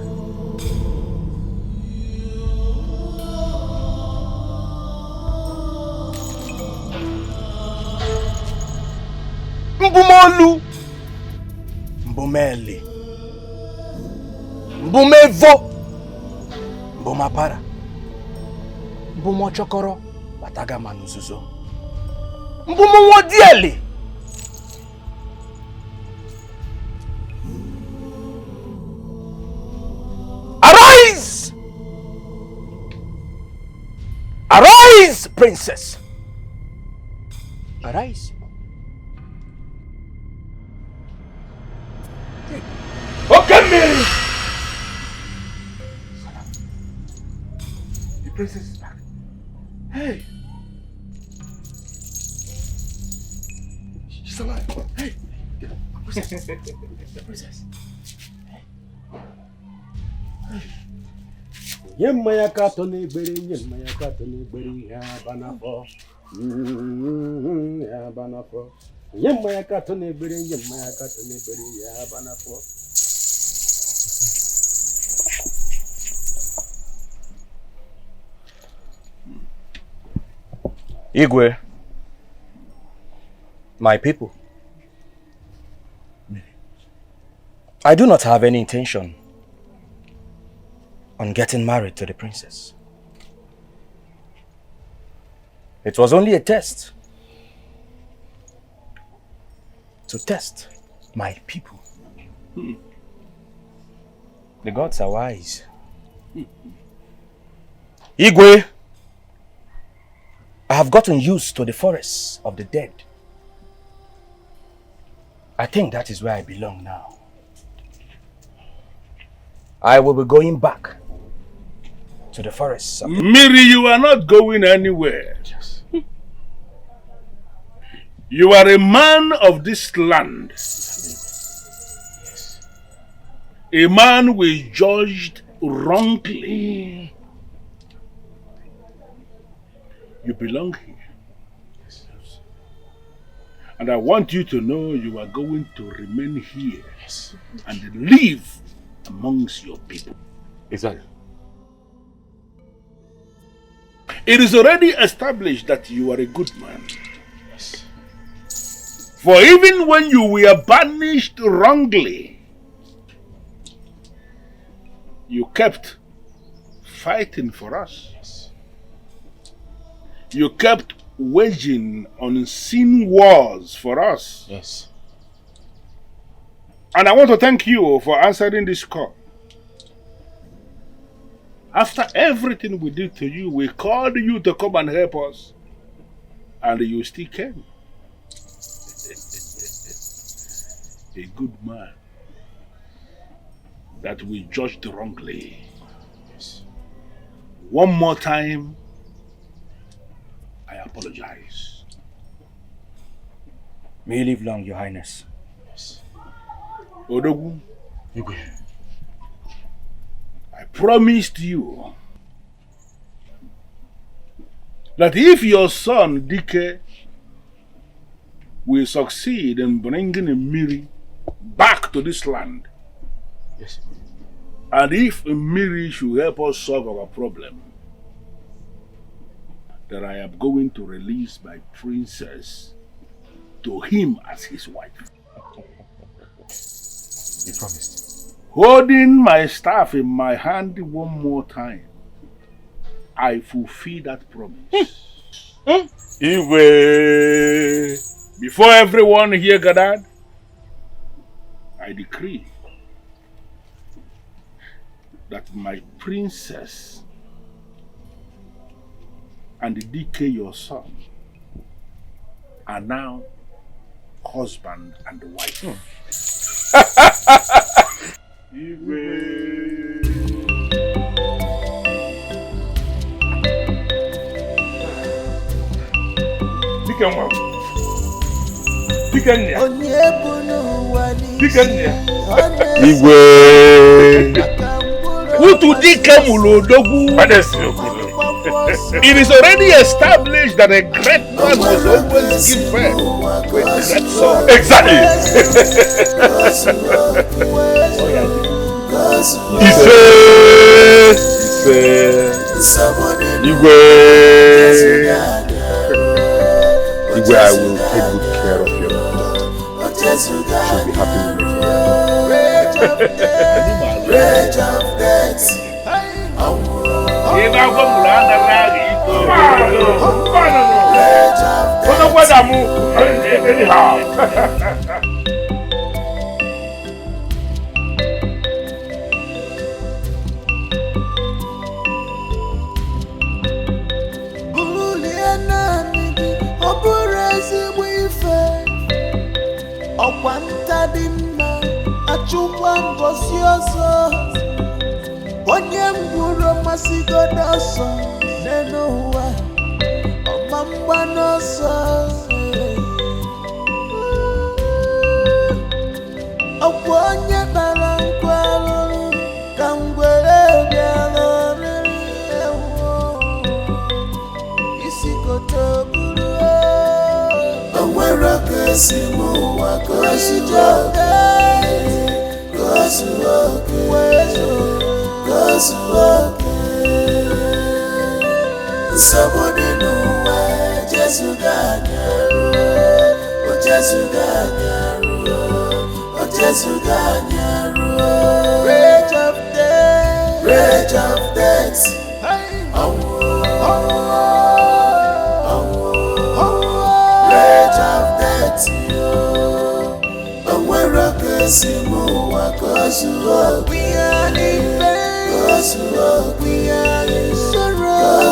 Mbumolu, Mbumeli, Mbumevo, Mbumapara, Mbumochokoro, Bataga Manuzuzo, Mbumwodieli. Arise! Arise, princess! Arise. Okay, Mary! The princess is back. Hey! She's alive. Hey! The princess. The princess. Yemaya katone beri, yemaya katone beri, ya banafo. Ya banafo. Yemaya katone beri, yemaya katone beri, ya banafo. Igwe, my people, I do not have any intention on getting married to the princess. It was only a test to test my people. The gods are wise. Igwe, I have gotten used to the forests of the dead. I think that is where I belong now. I will be going back to the forests of the Miri, you are not going anywhere. Yes. You are a man of this land. Yes. A man we judged wrongly. You belong here. Yes. And I want you to know you are going to remain here. Yes. And live amongst your people. Exactly. It is already established that you are a good man. Yes. For even when you were banished wrongly, you kept fighting for us. Yes. You kept waging unseen wars for us. Yes. And I want to thank you for answering this call. After everything we did to you, we called you to come and help us. And you still came. A good man that we judged wrongly. One more time, I apologize. May you live long, Your Highness. Odogu, I promised you that if your son Dikeh will succeed in bringing Mmiri back to this land, yes, and if Mmiri should help us solve our problem, that I am going to release my princess to him as his wife. You promised. Holding my staff in my hand one more time, I fulfill that promise. Before everyone here gathered, I decree that my princess and Dikeh, your son, are now husband and wife. Igwe. Utu Dikeh Mulodogu. It is already established that a great man must always give birth to a great son. Exactly. Igwe, I will take good care of your daughter. She'll be happy with me onye mgburu masigo n'ọsọ n'ụwa ọma mgba n'ọsọ ọkwa onye bara nkwa arụrụ ka ngwere bịara oriri ewu isi kote buru onwere ka esi n'ụwa ka o si jọga somebody know why Jesus got rage of death, rage of death. Rage of death. We are in pain, we are in sorrow.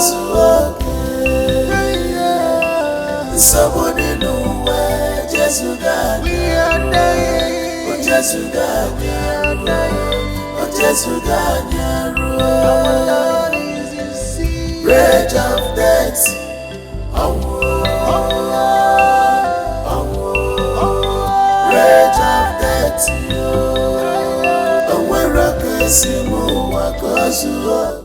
Somebody know where Jesus got. We are dying, oh Jesus got. We are dying, oh Jesus got. Our Lord is in sea, rage of death. Rage of death. We are in